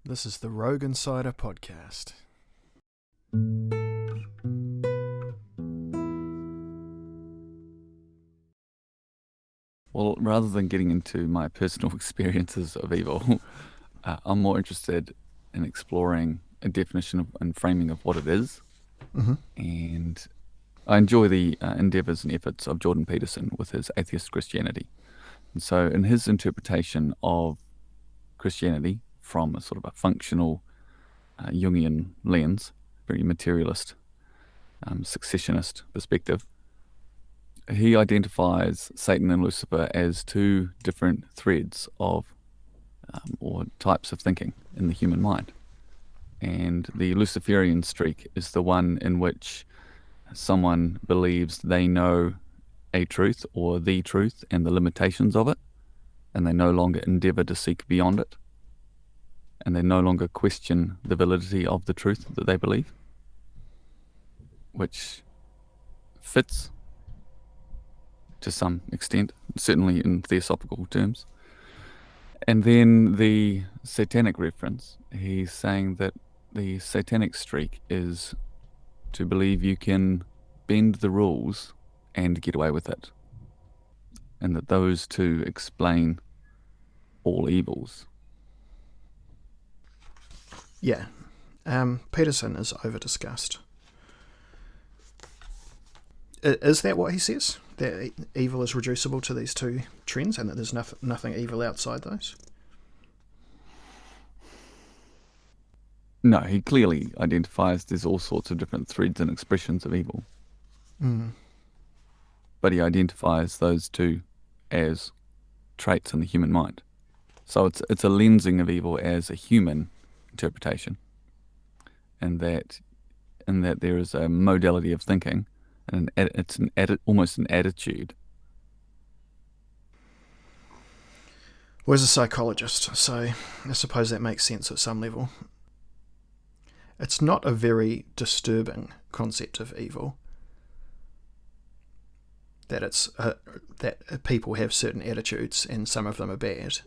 This is the Rogue Insider Podcast. Well, rather than getting into my personal experiences of evil, I'm more interested in exploring a definition and framing of what it is. Mm-hmm. And I enjoy the endeavours and efforts of Jordan Peterson with his atheist Christianity. And so in his interpretation of Christianity from a sort of a functional Jungian lens, very materialist, successionist perspective, he identifies Satan and Lucifer as two different threads of or types of thinking in the human mind. And the Luciferian streak is the one in which someone believes they know a truth or the truth and the limitations of it, and they no longer endeavour to seek beyond it, and they no longer question the validity of the truth that they believe, which fits to some extent, certainly in theosophical terms. And then the satanic reference, he's saying that the satanic streak is to believe you can bend the rules and get away with it, and that those two explain all evils. Yeah. Peterson is over-discussed. Is that what he says? That evil is reducible to these two trends and that there's nothing evil outside those? No, he clearly identifies there's all sorts of different threads and expressions of evil. But he identifies those two as traits in the human mind. So it's a lensing of evil as a human interpretation, and that there is a modality of thinking, and it's almost an attitude. Well, as a psychologist, so I suppose that makes sense at some level. It's not a very disturbing concept of evil. That people have certain attitudes and some of them are bad.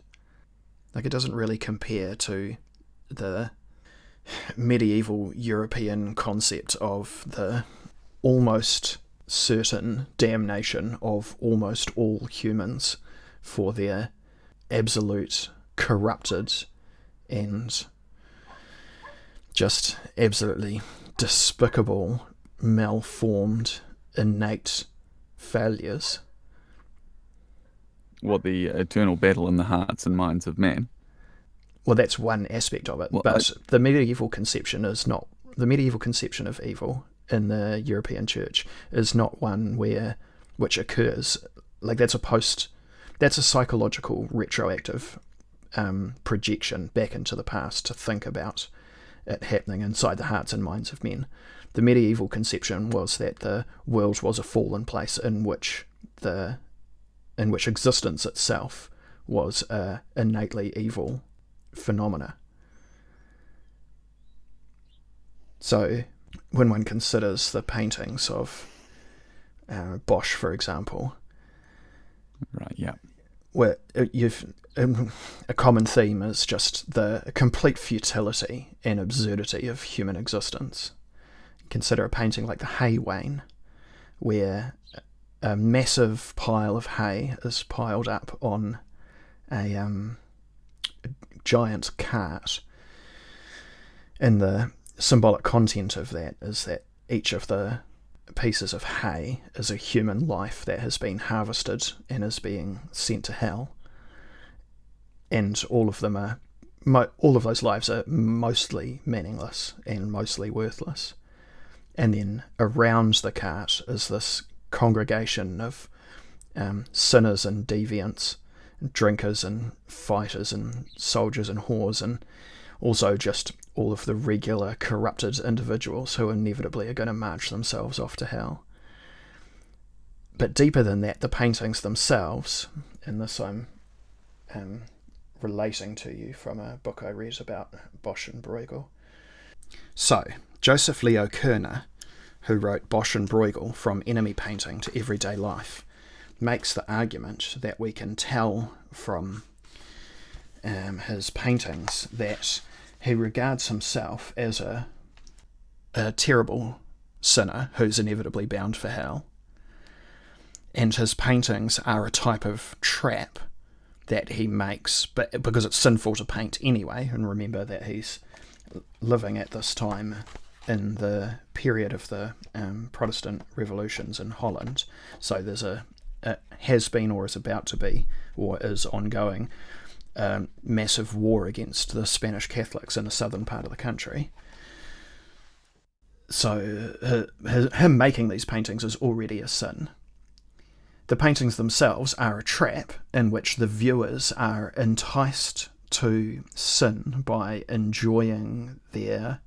Like, it doesn't really compare to the medieval European concept of the almost certain damnation of almost all humans for their absolute corrupted and just absolutely despicable, malformed, innate failures. What, the eternal battle in the hearts and minds of man? Well, that's one aspect of it, the medieval conception is not the medieval conception of evil in the European Church is not one which occurs like that's a psychological retroactive projection back into the past to think about it happening inside the hearts and minds of men. The medieval conception was that the world was a fallen place in which existence itself was a innately evil phenomena. So when one considers the paintings of Bosch, for example, right, yeah, where a common theme is just the complete futility and absurdity of human existence. Consider a painting like the Hay Wain, where a massive pile of hay is piled up on a giant cart, and the symbolic content of that is that each of the pieces of hay is a human life that has been harvested and is being sent to hell, and all of those lives are mostly meaningless and mostly worthless. And then around the cart is this congregation of sinners and deviants, drinkers and fighters and soldiers and whores, and also just all of the regular corrupted individuals who inevitably are going to march themselves off to hell. But deeper than that, the paintings themselves, and this I'm relating to you from a book I read about Bosch and Bruegel. So, Joseph Leo Kerner, who wrote Bosch and Bruegel From Enemy Painting to Everyday Life, makes the argument that we can tell from his paintings that he regards himself as a terrible sinner who's inevitably bound for hell, and his paintings are a type of trap that he makes, but because it's sinful to paint anyway. And remember that he's living at this time in the period of the Protestant revolutions in Holland, so there's a has been, or is about to be, or is ongoing, massive war against the Spanish Catholics in the southern part of the country. So him making these paintings is already a sin. The paintings themselves are a trap in which the viewers are enticed to sin by enjoying the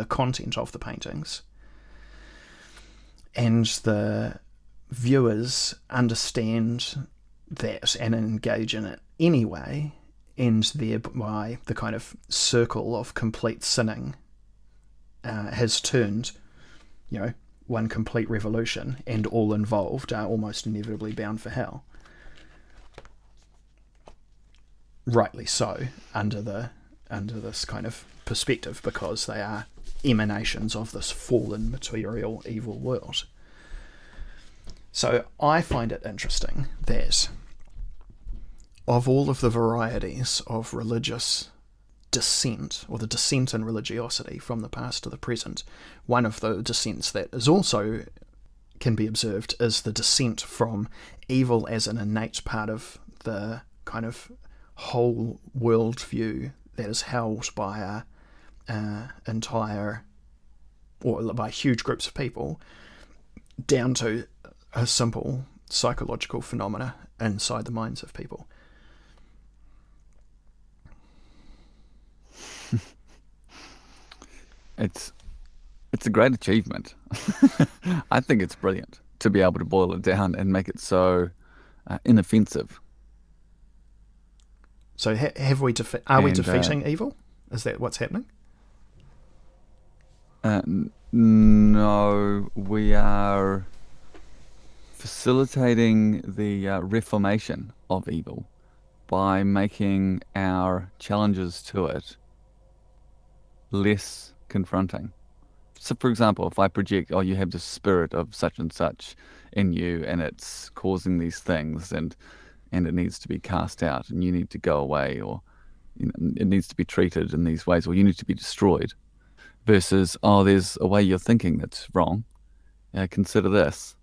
content of the paintings, and the viewers understand that and engage in it anyway, and thereby the kind of circle of complete sinning has turned, one complete revolution, and all involved are almost inevitably bound for hell. Rightly so, under this kind of perspective, because they are emanations of this fallen, material, evil world. So I find it interesting that of all of the varieties of religious descent, or the descent in religiosity from the past to the present, one of the descents that is also can be observed is the descent from evil as an innate part of the kind of whole worldview that is held by entire, or by huge groups of people, down to a simple psychological phenomena inside the minds of people. It's a great achievement. I think it's brilliant to be able to boil it down and make it so inoffensive. So have we are we defeating evil? Is that what's happening? No, we are facilitating the reformation of evil by making our challenges to it less confronting. So, for example, if I project, you have the spirit of such and such in you, and it's causing these things, and it needs to be cast out, and you need to go away, or it needs to be treated in these ways, or you need to be destroyed, versus, there's a way you're thinking that's wrong. Consider this.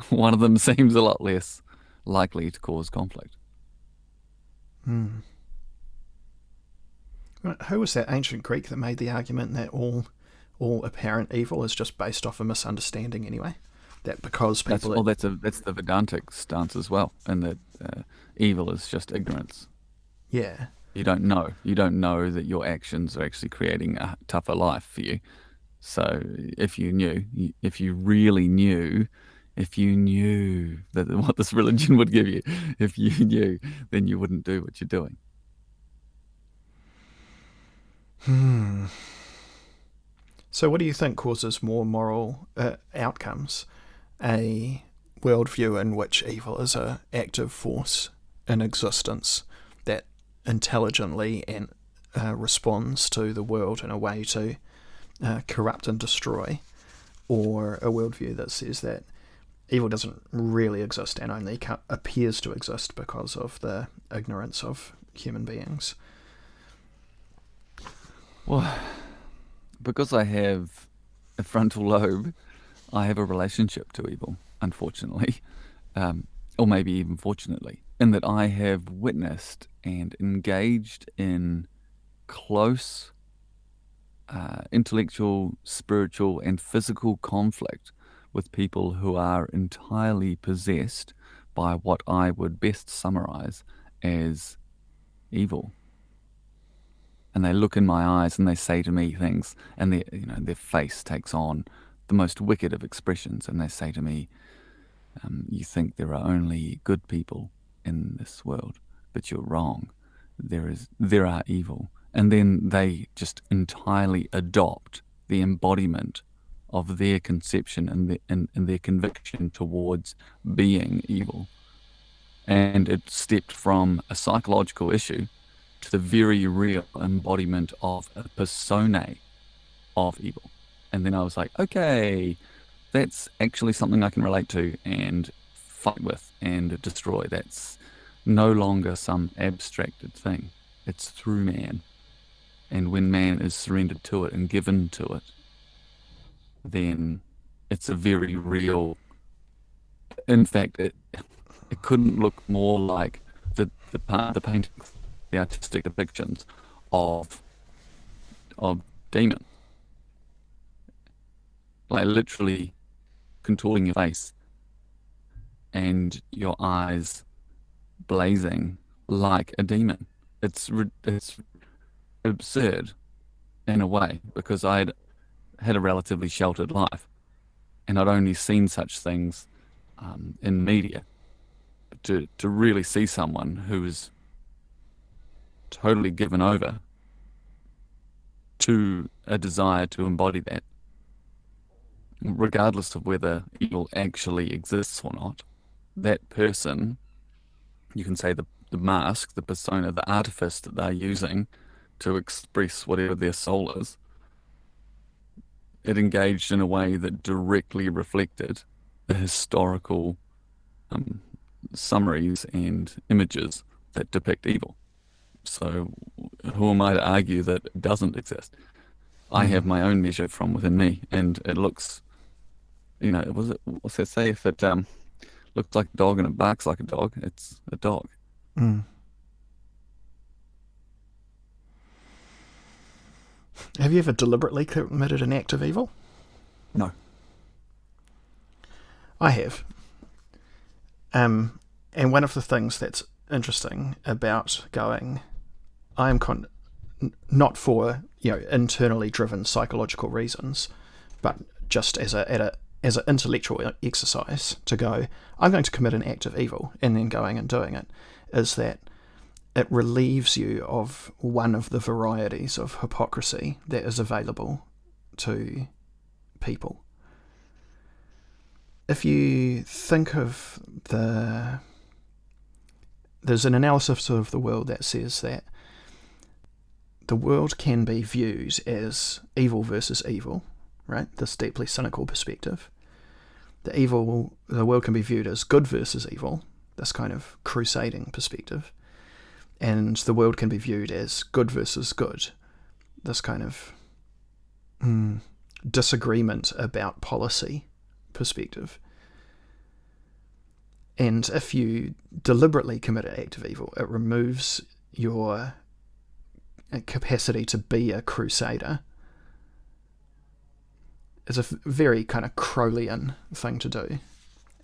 One of them seems a lot less likely to cause conflict. Who was that ancient Greek that made the argument that all apparent evil is just based off a misunderstanding anyway? That because people... That's the Vedantic stance as well, and that evil is just ignorance. Yeah. You don't know. You don't know that your actions are actually creating a tougher life for you. So if you really knew, if you knew that what this religion would give you, if you knew, then you wouldn't do what you're doing. So what do you think causes more moral outcomes? A worldview in which evil is an active force in existence that intelligently and responds to the world in a way to corrupt and destroy, or a worldview that says that evil doesn't really exist and only appears to exist because of the ignorance of human beings? Well, because I have a frontal lobe, I have a relationship to evil, unfortunately, or maybe even fortunately, in that I have witnessed and engaged in close intellectual, spiritual, and physical conflict with people who are entirely possessed by what I would best summarize as evil. And they look in my eyes and they say to me things, and their face takes on the most wicked of expressions, and they say to me, you think there are only good people in this world, but you're wrong. There are evil. And then they just entirely adopt the embodiment of their conception and their conviction towards being evil. And it stepped from a psychological issue to the very real embodiment of a personae of evil. And then I was like, okay, that's actually something I can relate to and fight with and destroy. That's no longer some abstracted thing. It's through man. And when man is surrendered to it and given to it, then it's a very real. In fact, it couldn't look more like the paintings, the artistic depictions of demon, like literally contorting your face and your eyes blazing like a demon. It's absurd in a way because I'd had a relatively sheltered life and I'd only seen such things in media. To really see someone who is totally given over to a desire to embody that, regardless of whether evil actually exists or not, that person, you can say the mask, the persona, the artifice that they're using to express whatever their soul is, it engaged in a way that directly reflected the historical summaries and images that depict evil. So who am I to argue that it doesn't exist? I have my own measure from within me, and it looks, what's that say? If it looks like a dog and it barks like a dog, it's a dog. Mm. Have you ever deliberately committed an act of evil? No. I have. And one of the things that's interesting about going, I am not for internally driven psychological reasons, but just as an intellectual exercise to go, I'm going to commit an act of evil, and then going and doing it, is that it relieves you of one of the varieties of hypocrisy that is available to people. If you think of there's an analysis of the world that says that the world can be viewed as evil versus evil, right? This deeply cynical perspective. The world can be viewed as good versus evil, this kind of crusading perspective. And the world can be viewed as good versus good, this kind of disagreement about policy perspective. And if you deliberately commit an act of evil, it removes your capacity to be a crusader. It's a very kind of Crowleyan thing to do,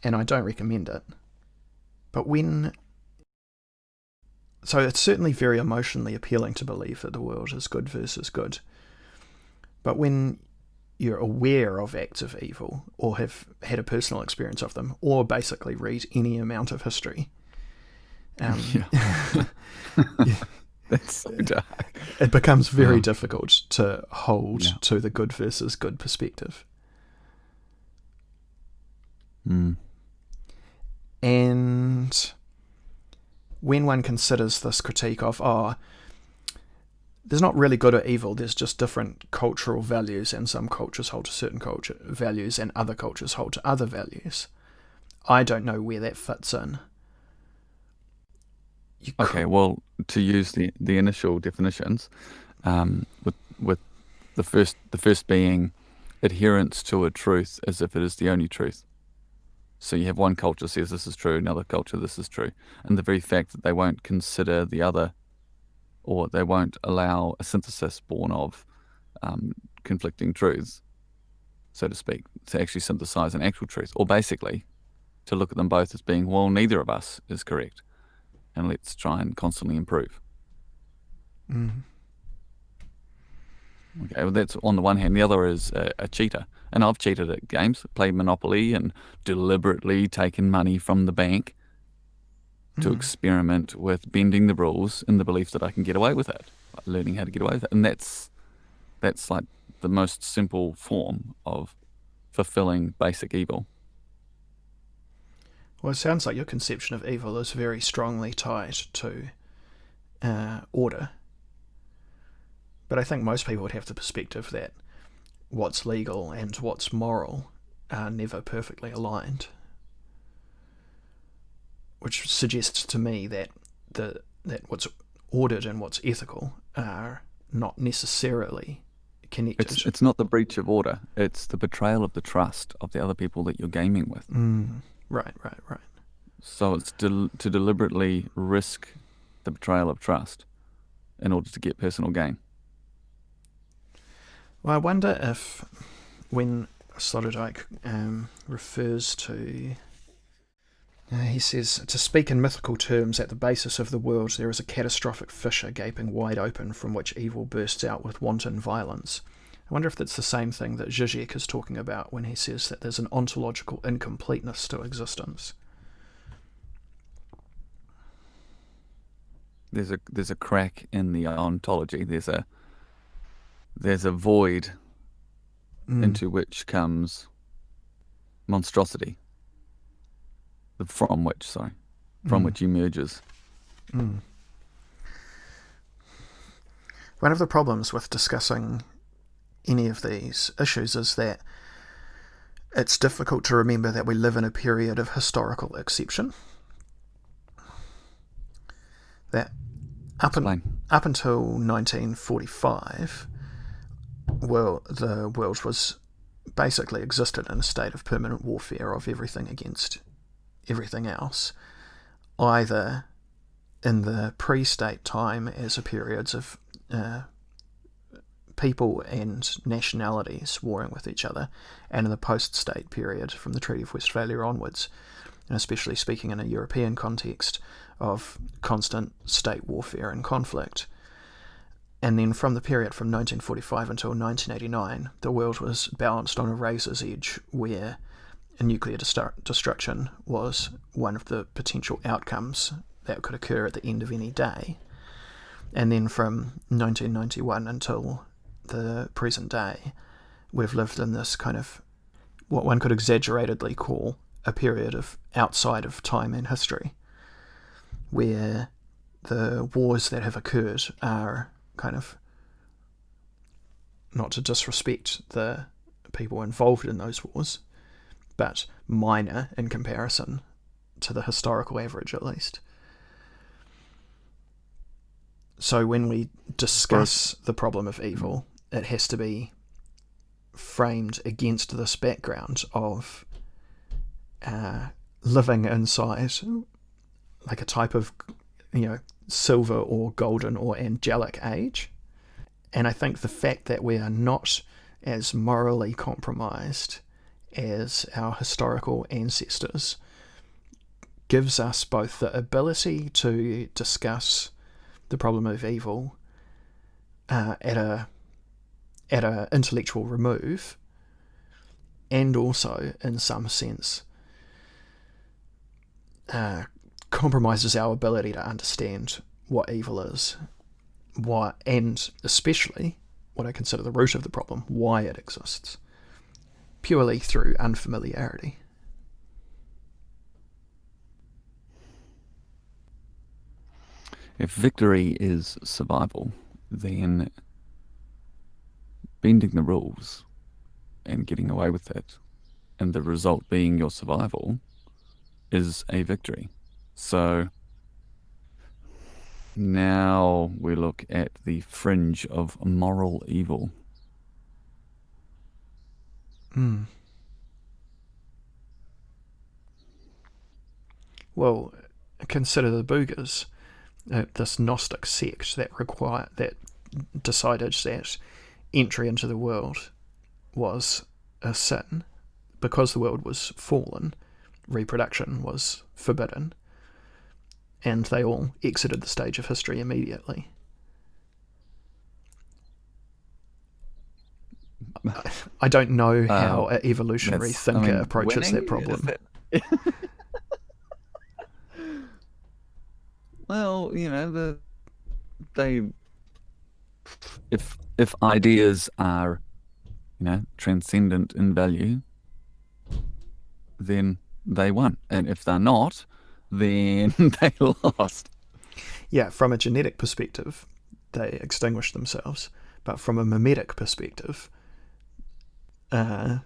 and I don't recommend it. But so it's certainly very emotionally appealing to believe that the world is good versus good. But when you're aware of acts of evil, or have had a personal experience of them, or basically read any amount of history, yeah. That's so dark. It becomes very difficult to hold to the good versus good perspective. And when one considers this critique of, there's not really good or evil, there's just different cultural values, and some cultures hold to certain culture values and other cultures hold to other values, I don't know where that fits in. Okay, well, to use the initial definitions, with the first being adherence to a truth as if it is the only truth. So you have one culture says this is true, another culture this is true, and the very fact that they won't consider the other, or they won't allow a synthesis born of conflicting truths, so to speak, to actually synthesize an actual truth, or basically to look at them both as being, well, neither of us is correct, and let's try and constantly improve. Okay, well, that's on the one hand. The other is a cheater. And I've cheated at games, played Monopoly and deliberately taken money from the bank to experiment with bending the rules in the belief that I can get away with it, like learning how to get away with it. And that's like the most simple form of fulfilling basic evil. Well, it sounds like your conception of evil is very strongly tied to order. But I think most people would have the perspective that what's legal and what's moral are never perfectly aligned, which suggests to me that that what's ordered and what's ethical are not necessarily connected. It's not the breach of order. It's the betrayal of the trust of the other people that you're gaming with. Right. So it's to deliberately risk the betrayal of trust in order to get personal gain. Well, I wonder if when Sloterdijk refers to... he says, to speak in mythical terms, at the basis of the world there is a catastrophic fissure gaping wide open from which evil bursts out with wanton violence. I wonder if that's the same thing that Zizek is talking about when he says that there's an ontological incompleteness to existence. There's a crack in the ontology. There's a void into which comes monstrosity. From which emerges. One of the problems with discussing any of these issues is that it's difficult to remember that we live in a period of historical exception. That up until 1945, the world was basically existed in a state of permanent warfare of everything against everything else, either in the pre-state time as a periods of people and nationalities warring with each other, and in the post-state period from the Treaty of Westphalia onwards, and especially speaking in a European context of constant state warfare and conflict. And then from the period from 1945 until 1989, the world was balanced on a razor's edge where nuclear destruction was one of the potential outcomes that could occur at the end of any day. And then from 1991 until the present day, we've lived in this kind of what one could exaggeratedly call a period of outside of time and history, where the wars that have occurred are kind of, not to disrespect the people involved in those wars, but minor in comparison to the historical average, at least. So when we discuss the problem of evil, it has to be framed against this background of living inside like a type of, silver or golden or angelic age. And I think the fact that we are not as morally compromised as our historical ancestors gives us both the ability to discuss the problem of evil at a intellectual remove, and also in some sense compromises our ability to understand what evil is, and especially what I consider the root of the problem, why it exists, purely through unfamiliarity. If victory is survival, then bending the rules and getting away with it, and the result being your survival, is a victory. So now we look at the fringe of moral evil. Well, consider the Boogers, this Gnostic sect that decided that entry into the world was a sin. Because the world was fallen, reproduction was forbidden, and they all exited the stage of history immediately. I don't know how an evolutionary thinker approaches that problem. Well, if ideas are, transcendent in value, then they won, and if they're not, then they lost. Yeah, from a genetic perspective, they extinguished themselves, but from a mimetic perspective, uh,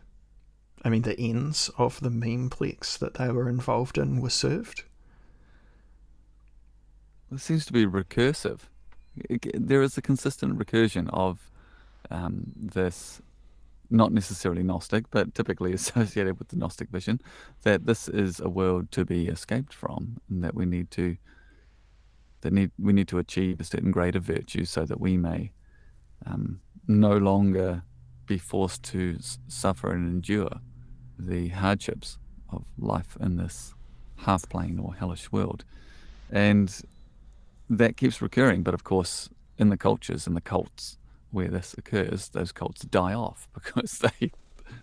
I mean, the ends of the memeplex that they were involved in were served. It seems to be recursive. There is a consistent recursion of this, not necessarily Gnostic, but typically associated with the Gnostic vision, that this is a world to be escaped from, and that we need to achieve a certain grade of virtue so that we may no longer be forced to suffer and endure the hardships of life in this half plane or hellish world. And that keeps recurring. But of course, in the cultures and the cults where this occurs, those cults die off because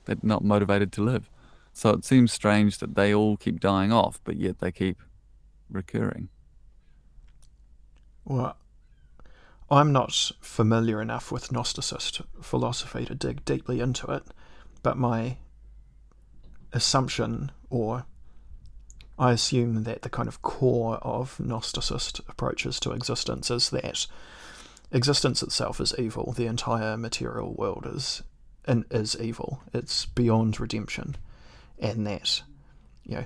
they're not motivated to live. So it seems strange that they all keep dying off, but yet they keep recurring. Well, I'm not familiar enough with Gnosticist philosophy to dig deeply into it, but my assumption, or I assume that the kind of core of Gnosticist approaches to existence is that existence itself is evil. The entire material world is evil. It's beyond redemption, and that, you know,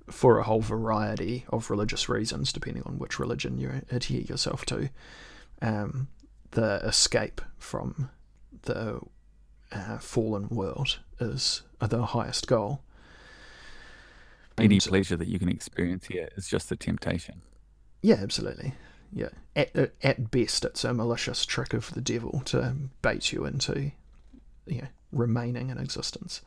for a whole variety of religious reasons, depending on which religion you adhere yourself to, the escape from the fallen world is the highest goal. Any pleasure that you can experience here is just a temptation. Yeah, absolutely. Yeah, at best, it's a malicious trick of the devil to bait you into, remaining in existence.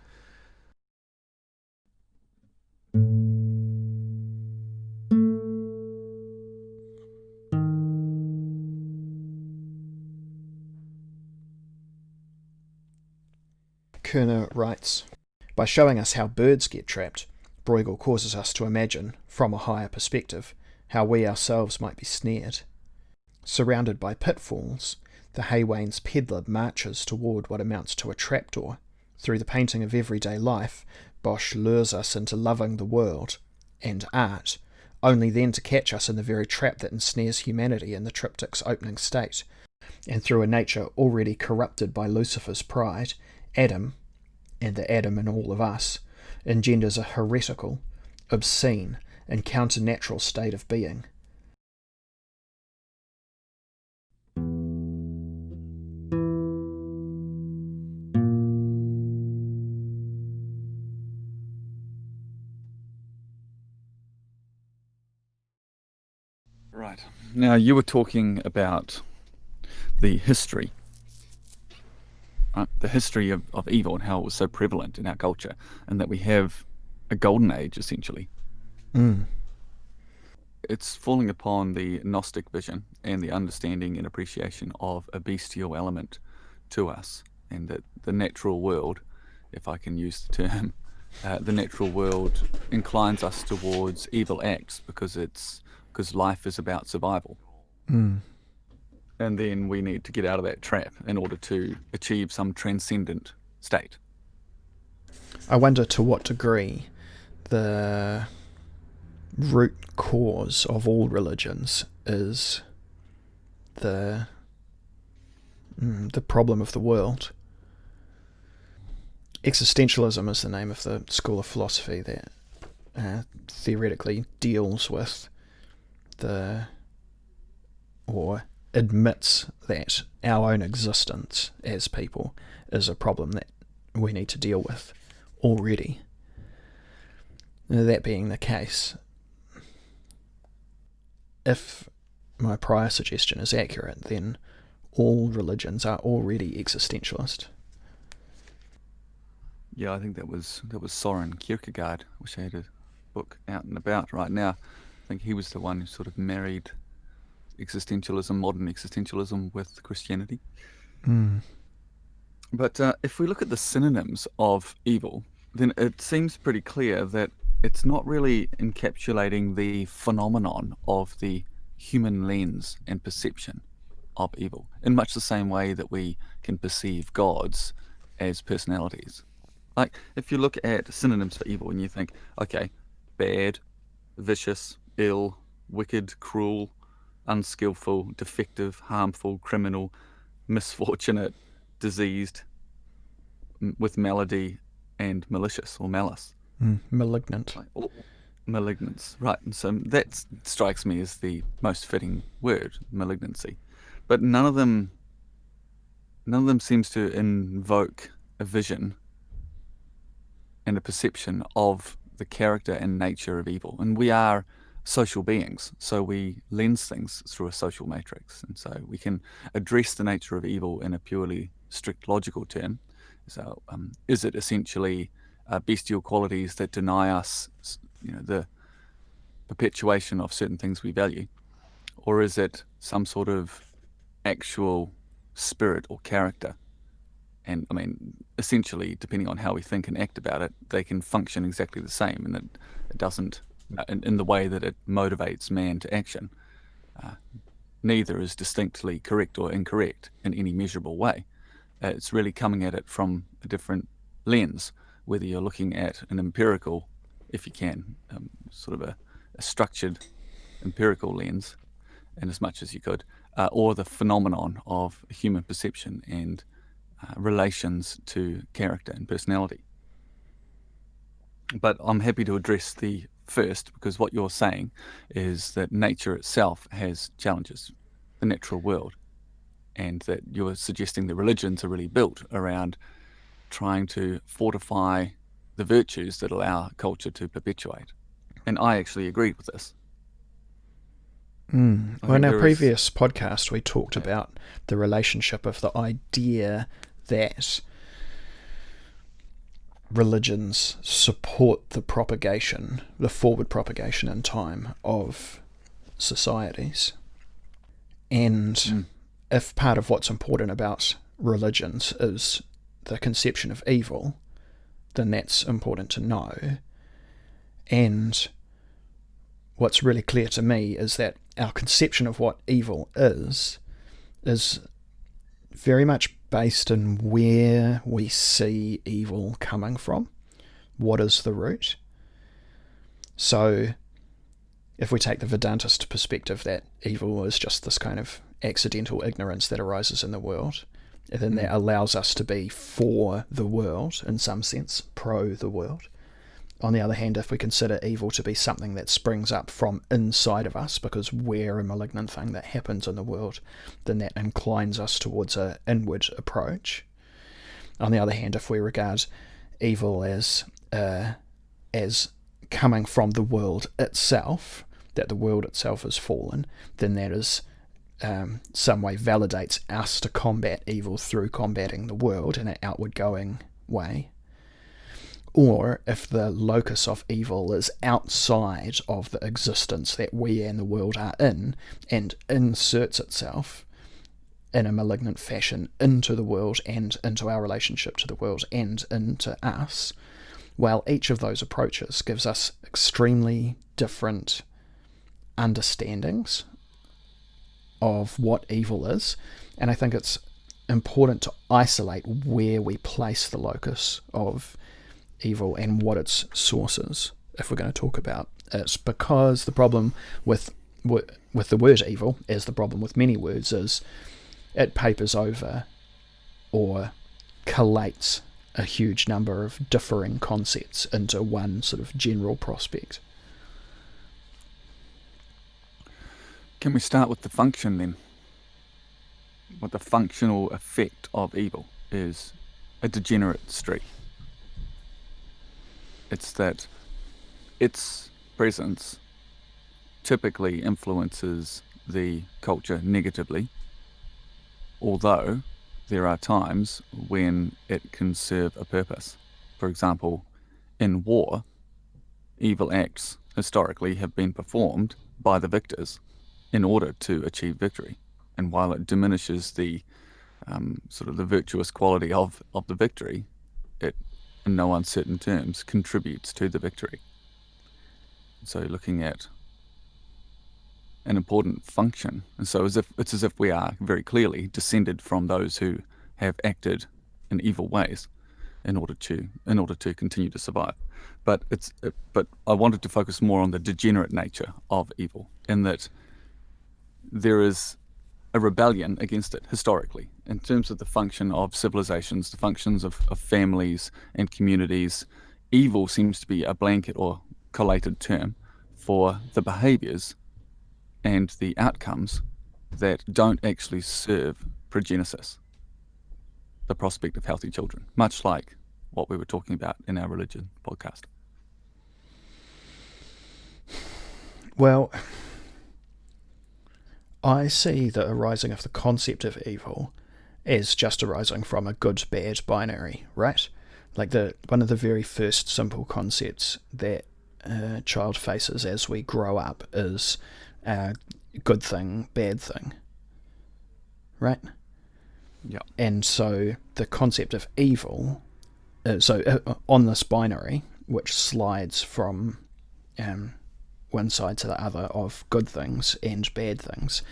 Kerner writes, by showing us how birds get trapped, Bruegel causes us to imagine, from a higher perspective, how we ourselves might be snared. Surrounded by pitfalls, the Haywain's peddler marches toward what amounts to a trapdoor. Through the painting of everyday life, Bosch lures us into loving the world and art, only then to catch us in the very trap that ensnares humanity in the triptych's opening state. And through a nature already corrupted by Lucifer's pride, Adam, and the Adam in all of us, engenders a heretical, obscene, and counternatural state of being. Right. Now, you were talking about the history, right? The history of evil and how it was so prevalent in our culture, and that we have a golden age, essentially. It's falling upon the Gnostic vision and the understanding and appreciation of a bestial element to us, and that the natural world, if I can use the term, the natural world inclines us towards evil acts because life is about survival. And then we need to get out of that trap in order to achieve some transcendent state. I wonder to what degree the root cause of all religions is the problem of the world. Existentialism is the name of the school of philosophy that theoretically deals with or admits that our own existence as people is a problem that we need to deal with already. That being the case, if my prior suggestion is accurate, then all religions are already existentialist. Yeah, I think that was Soren Kierkegaard. I wish I had a book out and about right now. I think he was the one who sort of married existentialism, modern existentialism, with Christianity. But if we look at the synonyms of evil, then it seems pretty clear that it's not really encapsulating the phenomenon of the human lens and perception of evil, in much the same way that we can perceive gods as personalities. Like, if you look at synonyms for evil and you think, okay, bad, vicious, ill, wicked, cruel, unskillful, defective, harmful, criminal, misfortunate, diseased, with malady, and malicious or malice. Malignant. Like, malignance, right? And so that strikes me as the most fitting word, malignancy. But none of them seems to invoke a vision and a perception of the character and nature of evil. And we are social beings, so we lens things through a social matrix. And so we can address the nature of evil in a purely strict logical term. So is it essentially bestial qualities that deny us, the perpetuation of certain things we value? Or is it some sort of actual spirit or character? And I mean, essentially, depending on how we think and act about it, they can function exactly the same, and it doesn't, in the way that it motivates man to action. Neither is distinctly correct or incorrect in any measurable way. It's really coming at it from a different lens, whether you're looking at an empirical, if you can, sort of a structured empirical lens, in as much as you could, or the phenomenon of human perception and relations to character and personality. But I'm happy to address the first, because what you're saying is that nature itself has challenges, the natural world, and that you're suggesting that religions are really built around trying to fortify the virtues that allow culture to perpetuate. And I actually agreed with this. Well, in our previous podcast, we talked about the relationship of the idea that religions support the forward propagation in time of societies. And if part of what's important about religions is the conception of evil, then that's important to know. And what's really clear to me is that our conception of what evil is very much based in where we see evil coming from. What is the root? So if we take the Vedantist perspective that evil is just this kind of accidental ignorance that arises in the world, then that allows us to be for the world, in some sense, pro the world. On the other hand, if we consider evil to be something that springs up from inside of us because we're a malignant thing that happens in the world, then that inclines us towards an inward approach. On the other hand, if we regard evil as coming from the world itself, that the world itself is fallen, then that is some way validates us to combat evil through combating the world in an outward going way. Or if the locus of evil is outside of the existence that we and the world are in and inserts itself in a malignant fashion into the world and into our relationship to the world and into us, well, each of those approaches gives us extremely different understandings of what evil is. And I think it's important to isolate where we place the locus of evil and what its source is if we're going to talk about it, because the problem with the word evil, as the problem with many words, is it papers over or collates a huge number of differing concepts into one sort of general prospect. Can we start with the function then? What the functional effect of evil is a degenerate streak. It's that its presence typically influences the culture negatively, although there are times when it can serve a purpose. For example, in war, evil acts historically have been performed by the victors in order to achieve victory. And while it diminishes the sort of the virtuous quality of the victory, it, in no uncertain terms, contributes to the victory. So looking at an important function, and so it's as if we are very clearly descended from those who have acted in evil ways in order to continue to survive. But I wanted to focus more on the degenerate nature of evil, in that there is a rebellion against it historically in terms of the function of civilizations, the functions of families and communities. Evil seems to be a blanket or collated term for the behaviors and the outcomes that don't actually serve progenesis, the prospect of healthy children, much like what we were talking about in our religion podcast. Well, I see the arising of the concept of evil as just arising from a good-bad binary, right? Like one of the very first simple concepts that a child faces as we grow up is good thing, bad thing, right? Yeah. And so the concept of evil, on this binary, which slides from one side to the other of good things and bad things,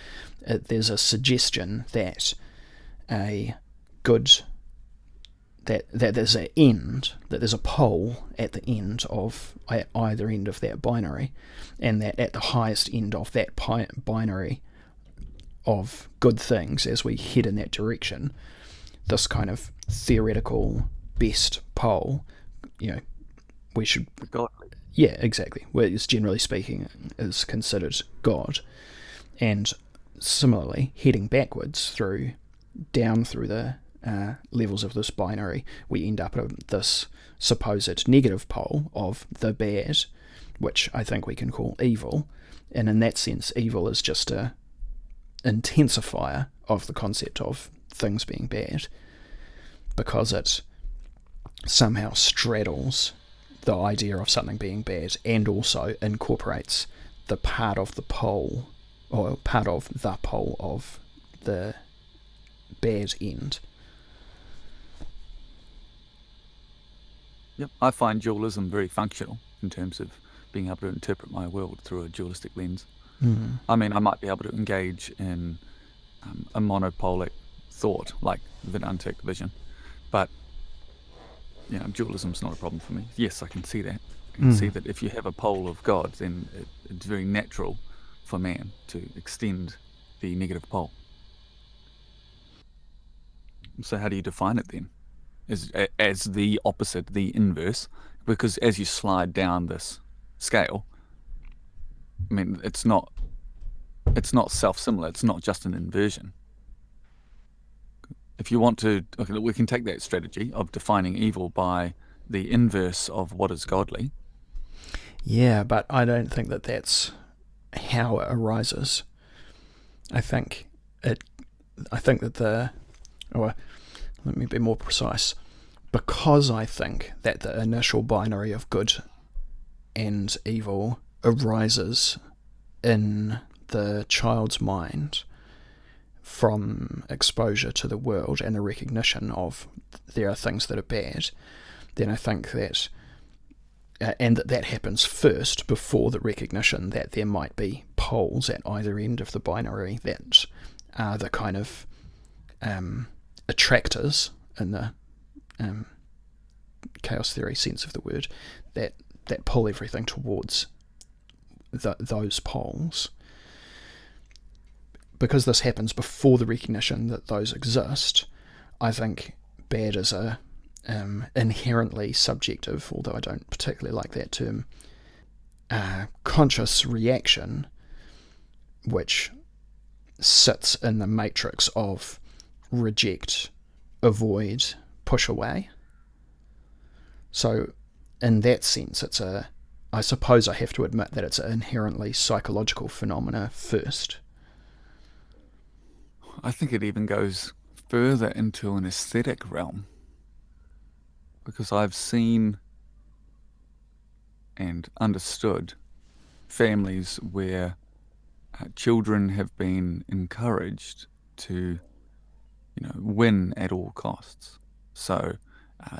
there's a suggestion that there's an end, that there's a pole at the end of either end of that binary, and that at the highest end of that binary of good things, as we head in that direction, this kind of theoretical best pole, we should... Godly. Yeah, exactly. Whereas generally speaking is considered God. And similarly, heading backwards down through the levels of this binary, we end up at this supposed negative pole of the bad, which I think we can call evil. And in that sense, evil is just a intensifier of the concept of things being bad, because it somehow straddles the idea of something being bad and also incorporates the part of the pole, or part of the pole of the bad end. Yep. I find dualism very functional in terms of being able to interpret my world through a dualistic lens. Mm. I mean, I might be able to engage in a monopolic thought like Vedantic vision, but dualism's not a problem for me. Yes, I can see that. I can see that if you have a pole of God, then it's very natural for man to extend the negative pole. So how do you define it then? As the opposite, the inverse? Because as you slide down this scale, I mean, it's not self-similar. It's not just an inversion. If you want to, okay, we can take that strategy of defining evil by the inverse of what is godly. Yeah, but I don't think that that's how it arises. I think that let me be more precise. Because I think that the initial binary of good and evil arises in the child's mind from exposure to the world and the recognition of there are things that are bad, then I think that and that happens first before the recognition that there might be poles at either end of the binary that are the kind of attractors in the chaos theory sense of the word, that pull everything towards those poles. Because this happens before the recognition that those exist, I think bad is a inherently subjective, although I don't particularly like that term, conscious reaction which sits in the matrix of reject, avoid, push away. So in that sense, I suppose I have to admit that it's an inherently psychological phenomena first. I think it even goes further into an aesthetic realm, because I've seen and understood families where children have been encouraged to, win at all costs. So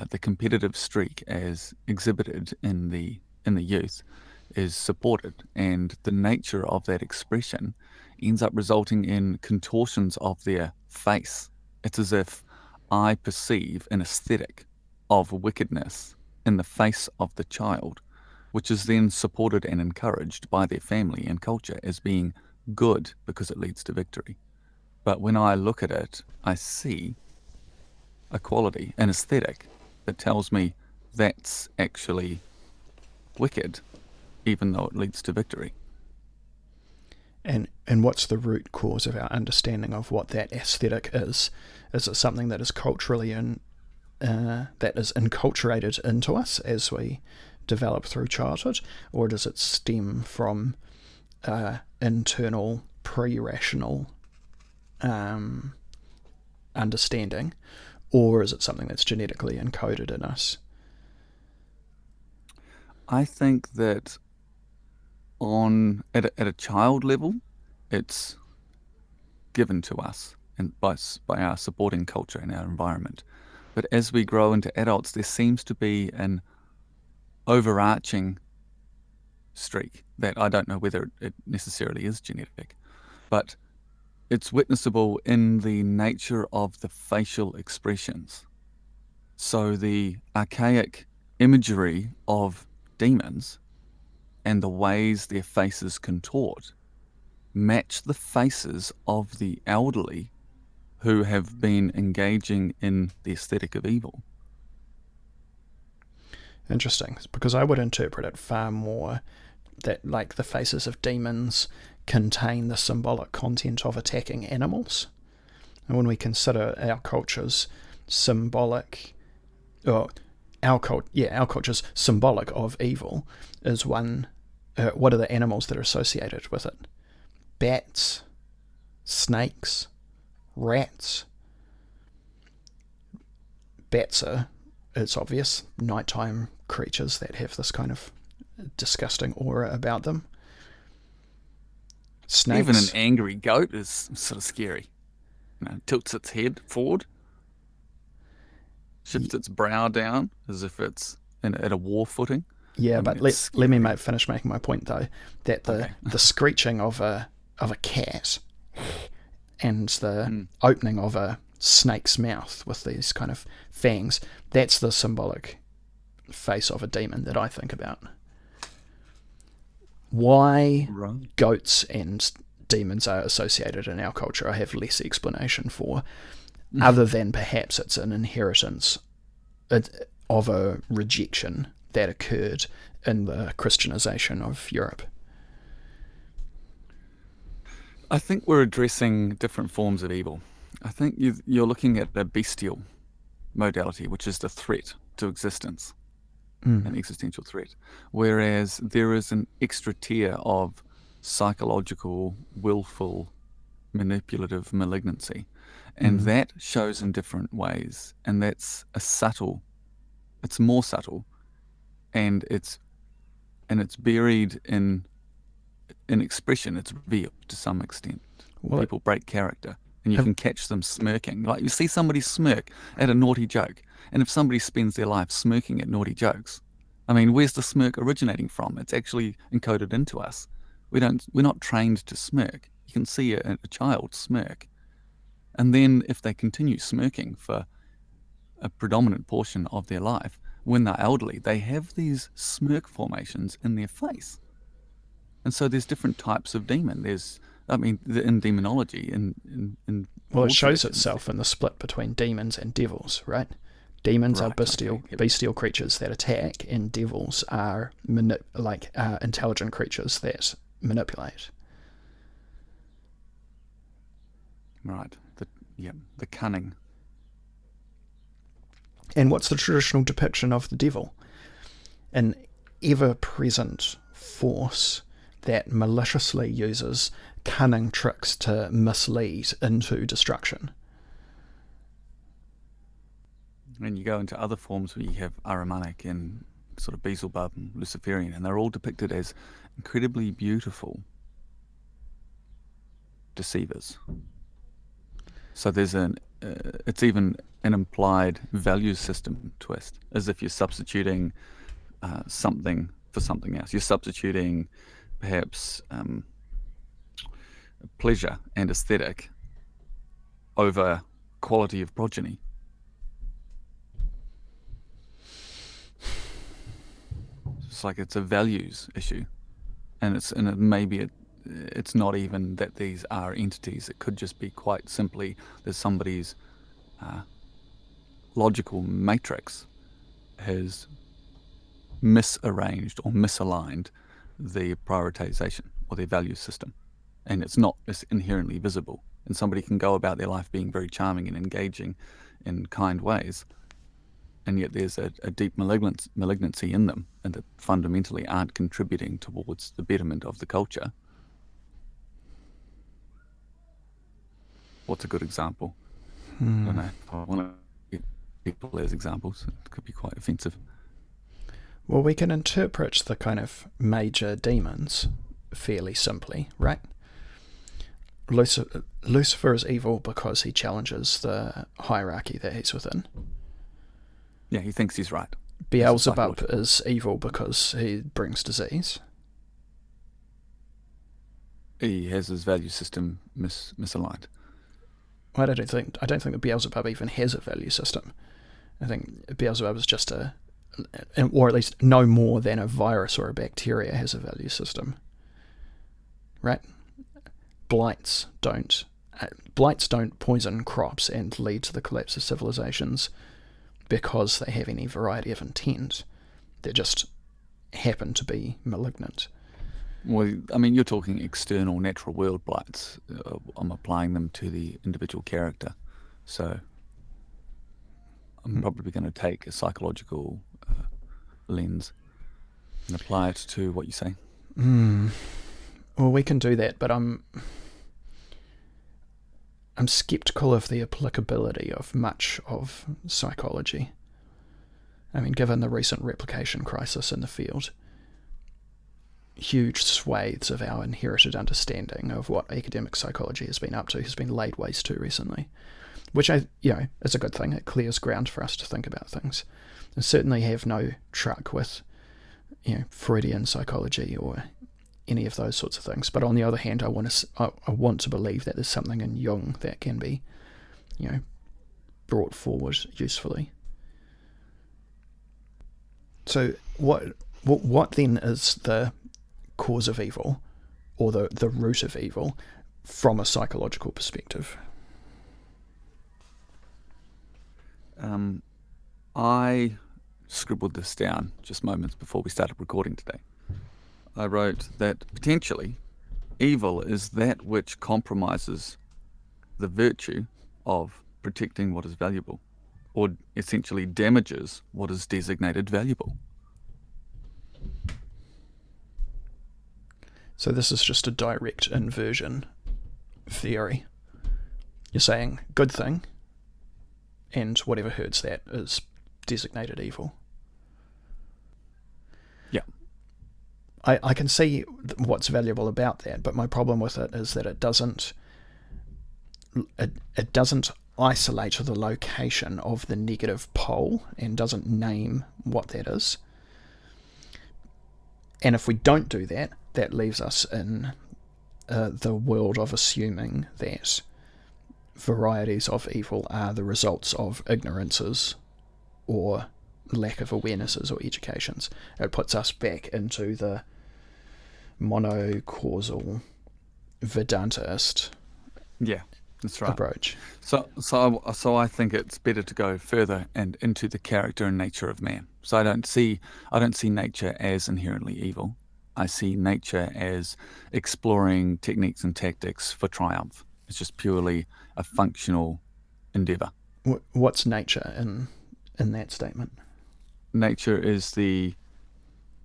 the competitive streak, as exhibited in the youth, is supported, and the nature of that expression ends up resulting in contortions of their face. It's as if I perceive an aesthetic of wickedness in the face of the child, which is then supported and encouraged by their family and culture as being good because it leads to victory. But when I look at it, I see a quality, an aesthetic that tells me that's actually wicked, even though it leads to victory. And what's the root cause of our understanding of what that aesthetic is? Is it something that is culturally that is enculturated into us as we develop through childhood, or does it stem from internal pre-rational understanding, or is it something that's genetically encoded in us? I think that at a child level, it's given to us and by our supporting culture and our environment. But as we grow into adults, there seems to be an overarching streak that I don't know whether it necessarily is genetic, but it's witnessable in the nature of the facial expressions. So the archaic imagery of demons and the ways their faces contort match the faces of the elderly who have been engaging in the aesthetic of evil. Interesting, because I would interpret it far more that, like, the faces of demons contain the symbolic content of attacking animals. And when we consider our culture's symbolic, or our culture's symbolic of evil is one. What are the animals that are associated with it? Bats, snakes, rats. Bats are, it's obvious, nighttime creatures that have this kind of disgusting aura about them. Snakes. Even an angry goat is sort of scary. Tilts its head forward, shifts its brow down as if it's at a war footing. Yeah, but let me finish making my point though, that the screeching of a cat and the opening of a snake's mouth with these kind of fangs, that's the symbolic face of a demon that I think about. Why goats and demons are associated in our culture, I have less explanation for, other than perhaps it's an inheritance of a rejection that occurred in the Christianization of Europe. I think we're addressing different forms of evil. I think you're looking at the bestial modality, which is the threat to existence, an existential threat, whereas there is an extra tier of psychological, willful, manipulative malignancy, and that shows in different ways, and that's it's more subtle, and it's buried in expression. It's revealed to some extent. People break character, and you can catch them smirking. Like, you see somebody smirk at a naughty joke, and if somebody spends their life smirking at naughty jokes, I mean, where's the smirk originating from? It's actually encoded into us. We're not trained to smirk. You can see a child smirk, and then if they continue smirking for a predominant portion of their life, when they're elderly, they have these smirk formations in their face. And so there's different types of demon. In demonology, well, it shows itself in the split between demons and devils, right? Demons are bestial creatures that attack, and devils are intelligent creatures that manipulate. Right. The cunning. And what's the traditional depiction of the devil? An ever-present force that maliciously uses cunning tricks to mislead into destruction. And you go into other forms where you have Ahrimanic and sort of Beelzebub and Luciferian, and they're all depicted as incredibly beautiful deceivers. So there's it's even an implied value system twist, as if you're substituting something for something else. You're substituting perhaps pleasure and aesthetic over quality of progeny. It's like it's a values issue, and it may be it's not even that these are entities. It could just be quite simply that somebody's logical matrix has misarranged or misaligned the prioritization or their value system, and it's inherently visible. And somebody can go about their life being very charming and engaging in kind ways, and yet there's a deep malignancy in them, and that fundamentally aren't contributing towards the betterment of the culture. What's a good example? I don't know. If I want to give people as examples, it could be quite offensive. Well, we can interpret the kind of major demons fairly simply, right? Lucifer is evil because he challenges the hierarchy that he's within. Yeah, he thinks he's right. Beelzebub is evil because he brings disease. He has his value system misaligned. I don't think that Beelzebub even has a value system. I think Beelzebub is just or at least no more than a virus or a bacteria has a value system, right? Blights don't poison crops and lead to the collapse of civilizations because they have any variety of intent. They just happen to be malignant. Well, I mean, you're talking external natural world blights. I'm applying them to the individual character. So I'm probably going to take a psychological lens and apply it to what you say. Well, we can do that, but I'm skeptical of the applicability of much of psychology. I mean, given the recent replication crisis in the field, huge swathes of our inherited understanding of what academic psychology has been up to has been laid waste to recently, which is a good thing. It clears ground for us to think about things. I certainly have no truck with Freudian psychology or any of those sorts of things. But on the other hand, I want to believe that there's something in Jung that can be, brought forward usefully. So what then is the cause of evil, or the root of evil, from a psychological perspective? I scribbled this down just moments before we started recording today. I wrote that potentially evil is that which compromises the virtue of protecting what is valuable, or essentially damages what is designated valuable. So this is just a direct inversion theory. You're saying good thing, and whatever hurts that is designated evil. Yeah. I can see what's valuable about that, but my problem with it is that it doesn't isolate the location of the negative pole and doesn't name what that is. And if we don't do that, that leaves us in the world of assuming that varieties of evil are the results of ignorances or lack of awarenesses or educations. It puts us back into the monocausal Vedantist that's right. approach. So I think it's better to go further and into the character and nature of man. So I don't see nature as inherently evil. I see nature as exploring techniques and tactics for triumph. It's just purely a functional endeavor. What's nature in that statement? Nature is the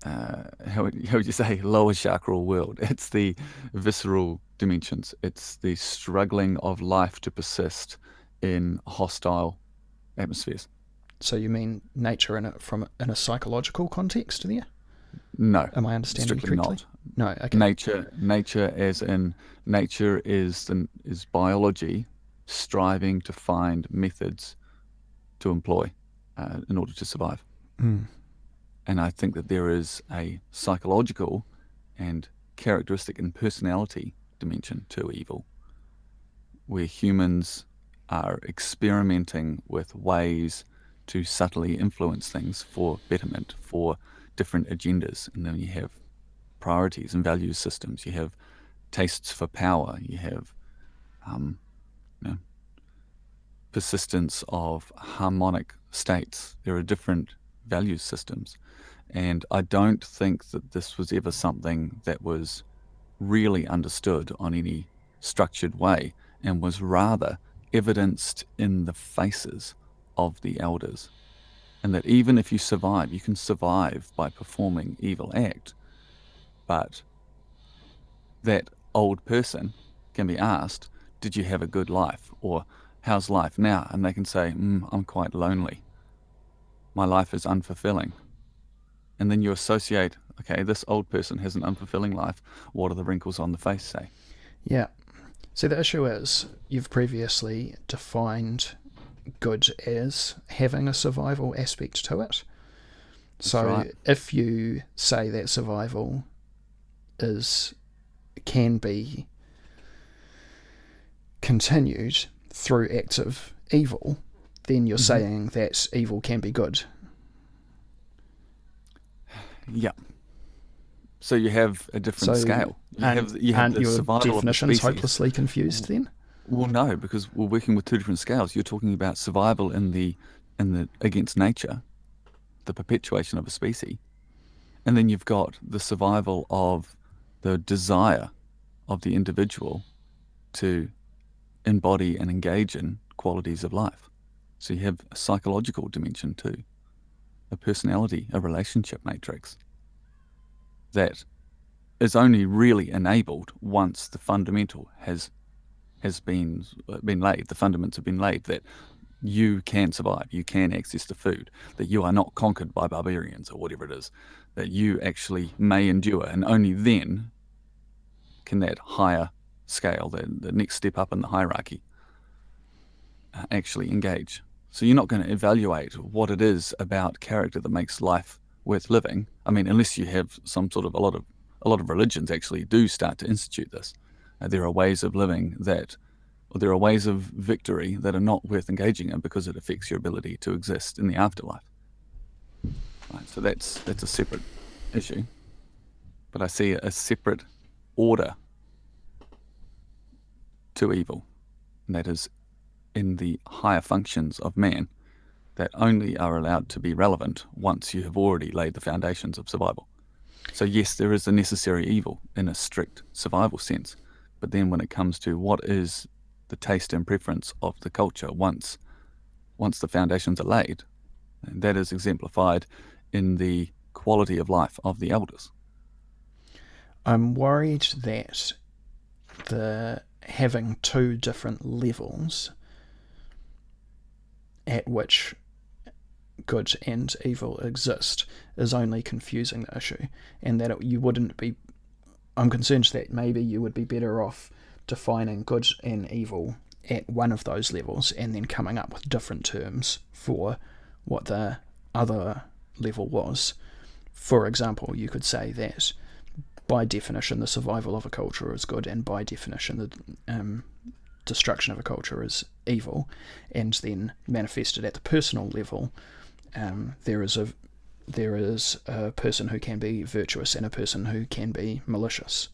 how would you say, lower chakral world. It's the visceral dimensions. It's the struggling of life to persist in hostile atmospheres. So you mean nature in a psychological context there? No. Am I understanding strictly correctly? Not. No. Okay. Nature as in nature is biology striving to find methods to employ in order to survive. And I think that there is a psychological and characteristic and personality dimension to evil, where humans are experimenting with ways to subtly influence things for betterment, for different agendas. And then you have priorities and value systems. You have tastes for power, you have you know, persistence of harmonic states. There are different value systems. And I don't think that this was ever something that was really understood on any structured way, and was rather evidenced in the faces of the elders. And that even if you survive, you can survive by performing evil act, but that old person can be asked, did you have a good life? Or how's life now? And they can say, I'm quite lonely. My life is unfulfilling. And then you associate, okay, this old person has an unfulfilling life. What do the wrinkles on the face say? Yeah. See, the issue is you've previously defined good as having a survival aspect to it. That's So right. if you say that survival can be continued through acts of evil, then you're saying that evil can be good. Yeah. So you have a different So scale. You have aren't the your survival of the definitions species. hopelessly confused then? Well, no, because we're working with two different scales. You're talking about survival in the against nature, the perpetuation of a species, and then you've got the survival of the desire of the individual to embody and engage in qualities of life. So you have a psychological dimension too, a personality, a relationship matrix that is only really enabled once the fundamental has been laid. The fundaments have been laid that you can survive, you can access the food, that you are not conquered by barbarians or whatever it is, that you actually may endure, and only then can that higher scale, the next step up in the hierarchy, actually engage. So you're not going to evaluate what it is about character that makes life worth living. I mean, unless you have some sort of a lot of religions actually do start to institute this. There are ways of living or there are ways of victory that are not worth engaging in because it affects your ability to exist in the afterlife. Right, so that's a separate issue. But I see a separate order to evil, and that is in the higher functions of man that only are allowed to be relevant once you have already laid the foundations of survival. So yes, there is a necessary evil in a strict survival sense, but then when it comes to what is the taste and preference of the culture once the foundations are laid, and that is exemplified in the quality of life of the elders. I'm worried that the having two different levels at which good and evil exist is only confusing the issue, and that you wouldn't be. I'm concerned that maybe you would be better off defining good and evil at one of those levels and then coming up with different terms for what the other level was. For example, you could say that by definition the survival of a culture is good, and by definition the destruction of a culture is evil, and then manifested at the personal level, there is a person who can be virtuous and a person who can be malicious,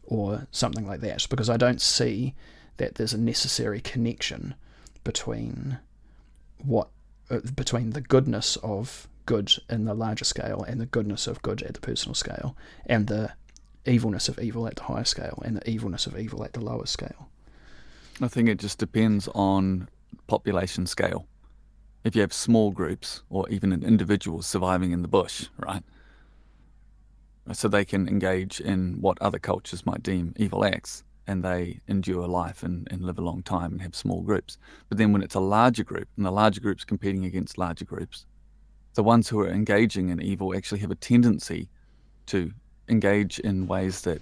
or something like that. Because I don't see that there's a necessary connection between between the goodness of good in the larger scale and the goodness of good at the personal scale, and the evilness of evil at the higher scale and the evilness of evil at the lower scale. I think it just depends on population scale. If you have small groups or even an individual surviving in the bush, right? So they can engage in what other cultures might deem evil acts, and they endure life and live a long time and have small groups. But then when it's a larger group, and the larger groups competing against larger groups, the ones who are engaging in evil actually have a tendency to engage in ways that,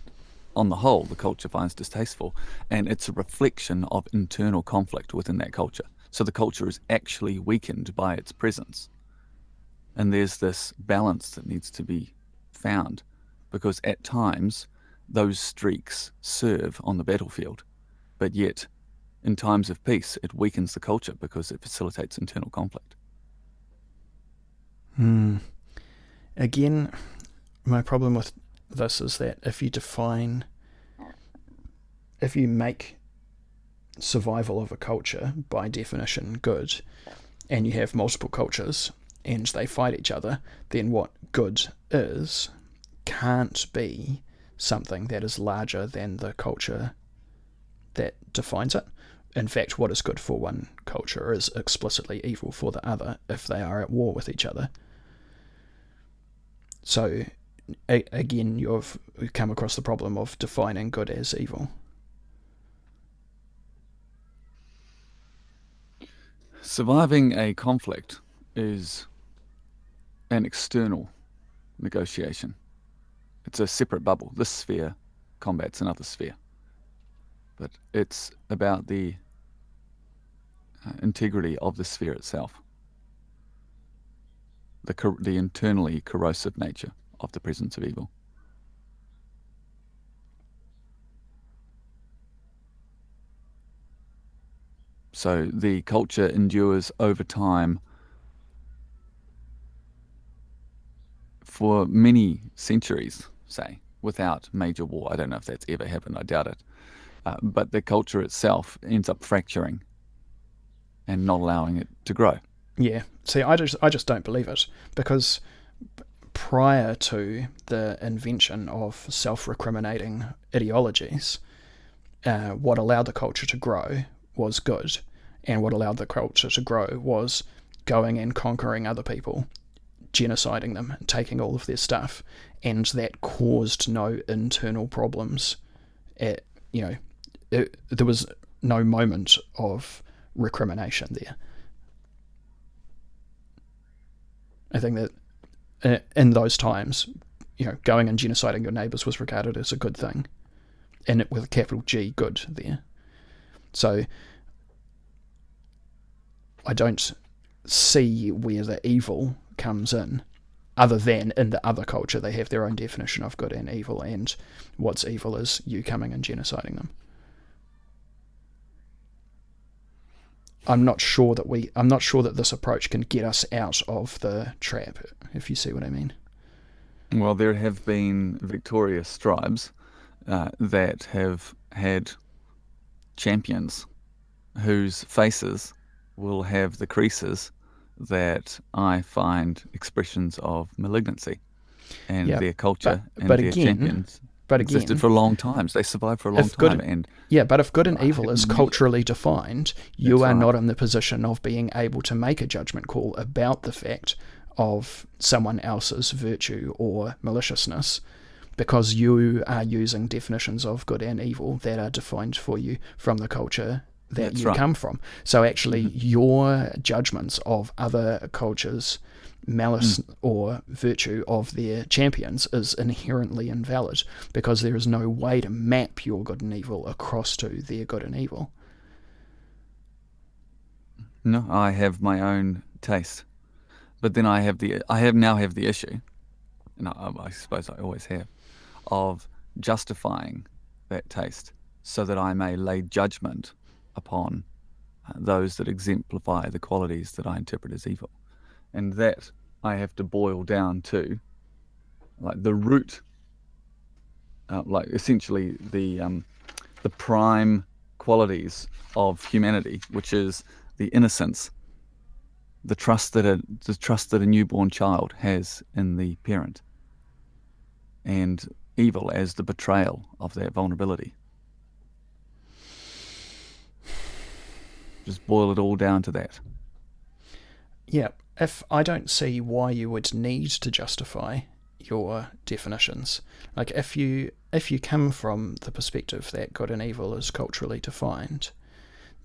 on the whole, the culture finds distasteful. And it's a reflection of internal conflict within that culture. So the culture is actually weakened by its presence. And there's this balance that needs to be found, because at times those streaks serve on the battlefield, but yet in times of peace it weakens the culture because it facilitates internal conflict. Again, my problem with this is that if you define if you make survival of a culture by definition good, and you have multiple cultures and they fight each other, then what good is can't be something that is larger than the culture that defines it. In fact, what is good for one culture is explicitly evil for the other if they are at war with each other. So, again, you've come across the problem of defining good as evil. Surviving a conflict is an external negotiation. It's a separate bubble. This sphere combats another sphere. But it's about the integrity of the sphere itself, the internally corrosive nature of the presence of evil. So the culture endures over time for many centuries, say, without major war. I don't know if that's ever happened, I doubt it. But the culture itself ends up fracturing and not allowing it to grow. Yeah. See, I just don't believe it, because prior to the invention of self-recriminating ideologies, what allowed the culture to grow was good, and what allowed the culture to grow was going and conquering other people, genociding them, taking all of their stuff, and that caused no internal problems. There was no moment of recrimination there. I think that in those times, going and genociding your neighbours was regarded as a good thing, and with a capital G, good there. So I don't see where the evil comes in, other than in the other culture they have their own definition of good and evil, and what's evil is you coming and genociding them. I'm not sure that this approach can get us out of the trap, if you see what I mean. Well, there have been victorious tribes that have had champions whose faces will have the creases that I find expressions of malignancy, and their culture their champions existed for a long time. They survived for a long time. But if good and evil is culturally defined, you are not in the position of being able to make a judgment call about the fact of someone else's virtue or maliciousness, because you are using definitions of good and evil that are defined for you from the culture that you come from. So actually, your judgments of other cultures' malice or virtue of their champions is inherently invalid, because there is no way to map your good and evil across to their good and evil. No, I have my own taste, but then I now have the issue, and I suppose I always have, of justifying that taste so that I may lay judgment upon those that exemplify the qualities that I interpret as evil. And that I have to boil down to like the root, like essentially the prime qualities of humanity, which is the innocence, the trust that a newborn child has in the parent, and evil as the betrayal of that vulnerability. Just boil it all down to that. Yeah, if I don't see why you would need to justify your definitions. Like if you come from the perspective that good and evil is culturally defined,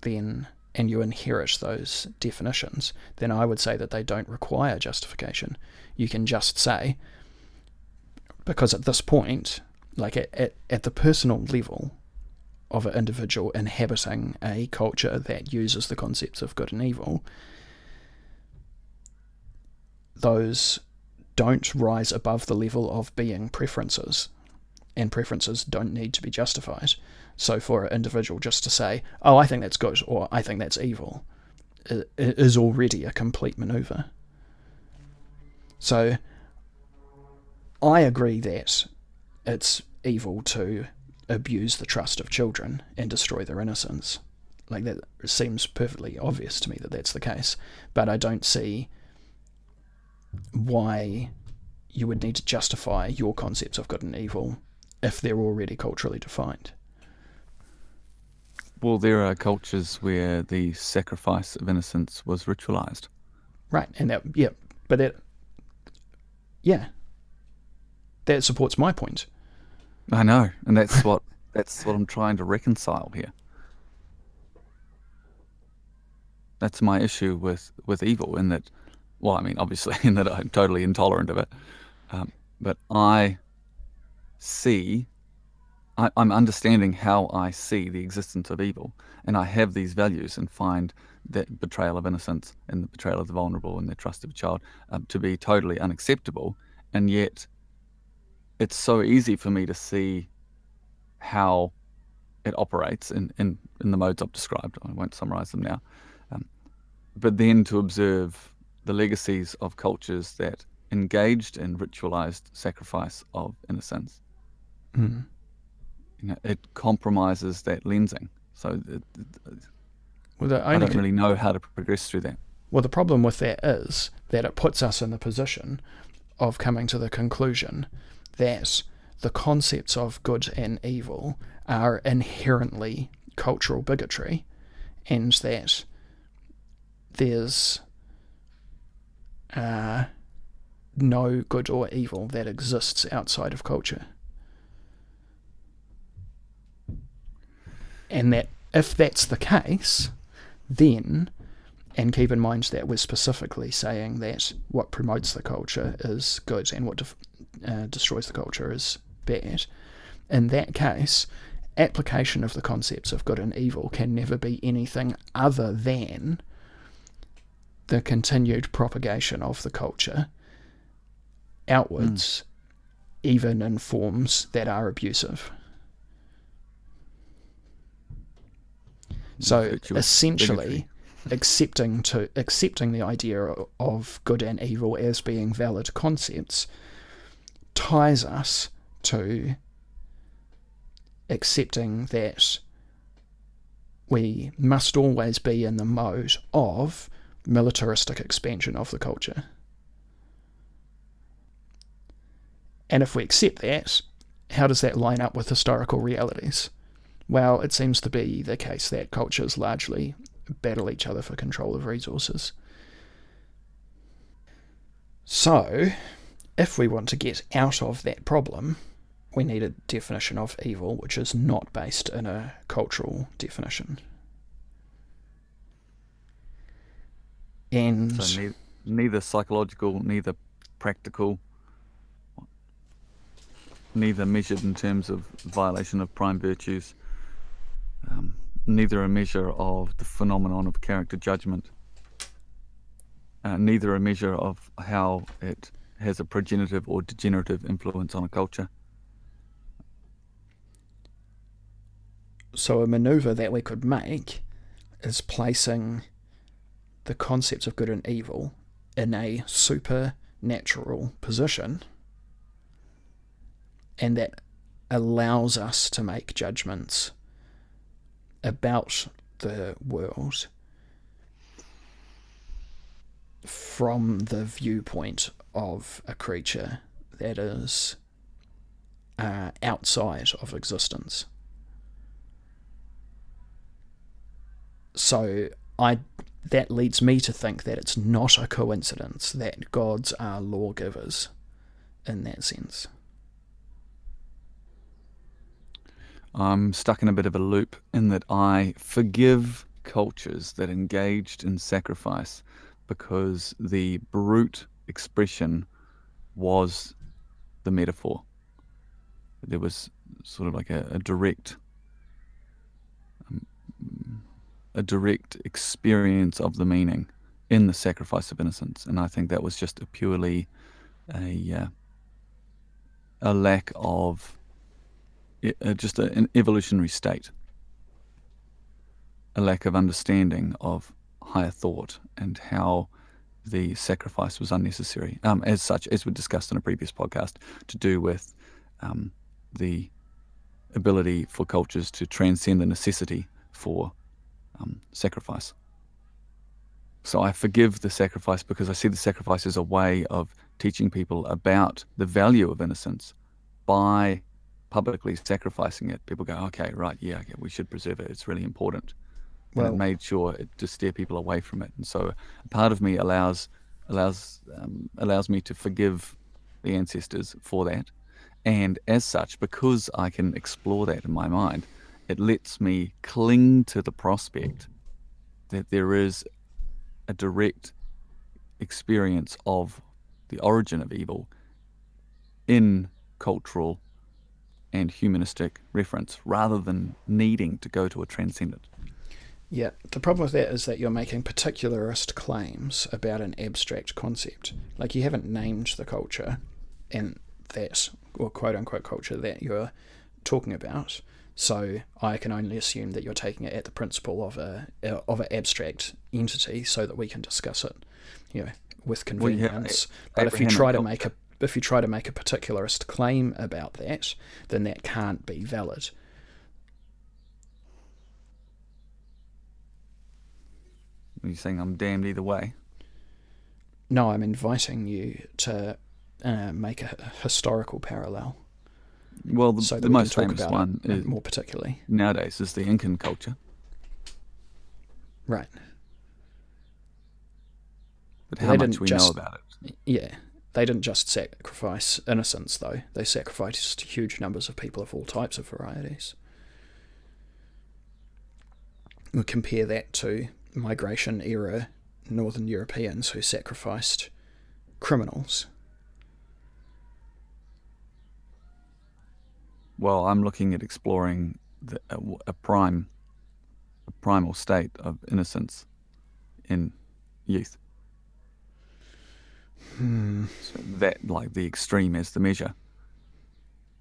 then and you inherit those definitions, then I would say that they don't require justification. You can just say, because at this point, like at the personal level of an individual inhabiting a culture that uses the concepts of good and evil, those don't rise above the level of being preferences, and preferences don't need to be justified. So for an individual just to say, oh, I think that's good, or I think that's evil, is already a complete maneuver. So I agree that it's evil to abuse the trust of children and destroy their innocence. Like, that seems perfectly obvious to me that that's the case, but I don't see why you would need to justify your concepts of good and evil if they're already culturally defined. Well, there are cultures where the sacrifice of innocence was ritualized. Right, and that supports my point. I know, and that's what I'm trying to reconcile here. That's my issue with evil, in that, well, I mean, obviously, in that I'm totally intolerant of it, but I'm understanding how I see the existence of evil, and I have these values and find that betrayal of innocence and the betrayal of the vulnerable and the trust of a child to be totally unacceptable, and yet it's so easy for me to see how it operates in the modes I've described. I won't summarize them now. But then to observe the legacies of cultures that engaged in ritualized sacrifice of innocence, it compromises that lensing. So I don't really know how to progress through that. Well, the problem with that is that it puts us in the position of coming to the conclusion that the concepts of good and evil are inherently cultural bigotry, and that there's no good or evil that exists outside of culture. And that if that's the case, then, and keep in mind that we're specifically saying that what promotes the culture is good and what destroys the culture is bad, in that case, application of the concepts of good and evil can never be anything other than the continued propagation of the culture outwards, even in forms that are abusive. So essentially, accepting the idea of good and evil as being valid concepts ties us to accepting that we must always be in the mode of militaristic expansion of the culture. And if we accept that, how does that line up with historical realities? Well, it seems to be the case that cultures largely battle each other for control of resources. So, if we want to get out of that problem, we need a definition of evil which is not based in a cultural definition. And so neither psychological, neither practical, neither measured in terms of violation of prime virtues, neither a measure of the phenomenon of character judgment, neither a measure of how it has a progenitive or degenerative influence on a culture. So a maneuver that we could make is placing the concepts of good and evil in a supernatural position, and that allows us to make judgments about the world from the viewpoint of a creature that is outside of existence. So that leads me to think that it's not a coincidence that gods are lawgivers in that sense. I'm stuck in a bit of a loop in that I forgive cultures that engaged in sacrifice because the brute expression was the metaphor. There was sort of like a direct experience of the meaning in the sacrifice of innocence, and I think that was just a purely a lack of just an evolutionary state, a lack of understanding of higher thought and how the sacrifice was unnecessary, as such, as we discussed in a previous podcast, to do with the ability for cultures to transcend the necessity for sacrifice. So I forgive the sacrifice because I see the sacrifice as a way of teaching people about the value of innocence by publicly sacrificing it. People go, okay, right, yeah, we should preserve it. It's really important. And it Well, made sure to steer people away from it. And so a part of me allows me to forgive the ancestors for that. And as such, because I can explore that in my mind, it lets me cling to the prospect that there is a direct experience of the origin of evil in cultural and humanistic reference rather than needing to go to a transcendent. yeah, the problem with that is that you're making particularist claims about an abstract concept. Like, you haven't named the culture and that, or quote unquote culture that you're talking about. So I can only assume that you're taking it at the principle of an abstract entity, so that we can discuss it, with convenience. But if you try to make a particularist claim about that, then that can't be valid. Are you saying I'm damned either way? No, I'm inviting you to make a historical parallel. Well, the most famous one is, more particularly nowadays, is the Incan culture. Right. But how much we know about it? Yeah. They didn't just sacrifice innocents, though. They sacrificed huge numbers of people of all types of varieties. We compare that to migration-era Northern Europeans who sacrificed criminals. Well, I'm looking at exploring a primal state of innocence in youth. So that, like, the extreme is the measure.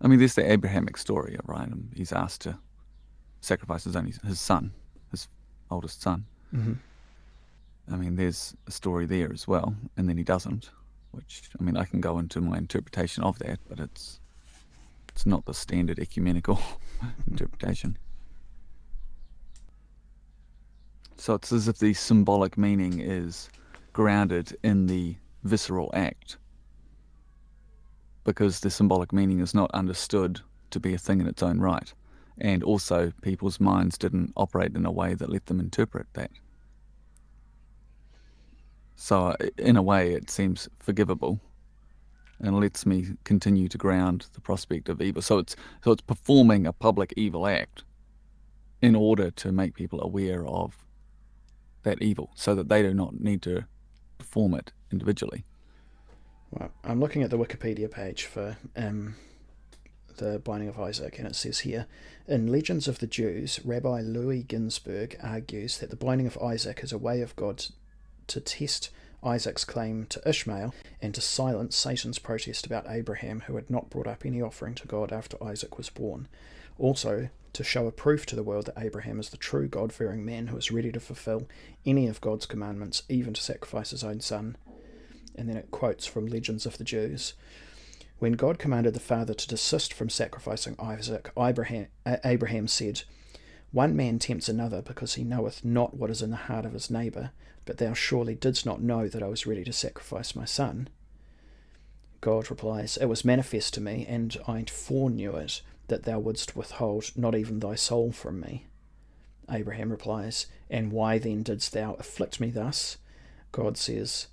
I mean, there's the Abrahamic story, right? He's asked to sacrifice his oldest son. Mm-hmm. I mean, there's a story there as well, and then he doesn't. Which, I mean, I can go into my interpretation of that, but it's not the standard ecumenical interpretation. So it's as if the symbolic meaning is grounded in the visceral act, because the symbolic meaning is not understood to be a thing in its own right, and also people's minds didn't operate in a way that let them interpret that. So in a way it seems forgivable and lets me continue to ground the prospect of evil. So it's performing a public evil act in order to make people aware of that evil, so that they do not need to perform it individually. Well, I'm looking at the Wikipedia page for the Binding of Isaac, and it says here, in Legends of the Jews, Rabbi Louis Ginsburg argues that the Binding of Isaac is a way of God to test Isaac's claim to Ishmael and to silence Satan's protest about Abraham, who had not brought up any offering to God after Isaac was born. Also, to show a proof to the world that Abraham is the true God-fearing man who is ready to fulfill any of God's commandments, even to sacrifice his own son. And then it quotes from Legends of the Jews. When God commanded the father to desist from sacrificing Isaac, Abraham said, "One man tempts another because he knoweth not what is in the heart of his neighbour, but thou surely didst not know that I was ready to sacrifice my son." God replies, "It was manifest to me, and I foreknew it, that thou wouldst withhold not even thy soul from me." Abraham replies, "And why then didst thou afflict me thus?" God says,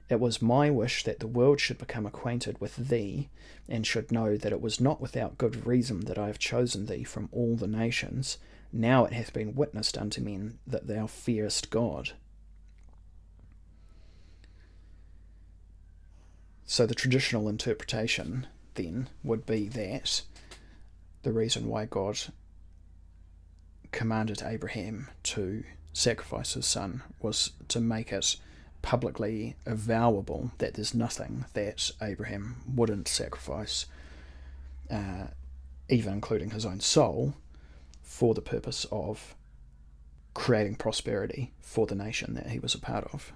"It was my wish that the world should become acquainted with thee, and should know that it was not without good reason that I have chosen thee from all the nations. Now it hath been witnessed unto men that thou fearest God." So the traditional interpretation then would be that the reason why God commanded Abraham to sacrifice his son was to make it publicly avowable that there's nothing that Abraham wouldn't sacrifice, even including his own soul, for the purpose of creating prosperity for the nation that he was a part of.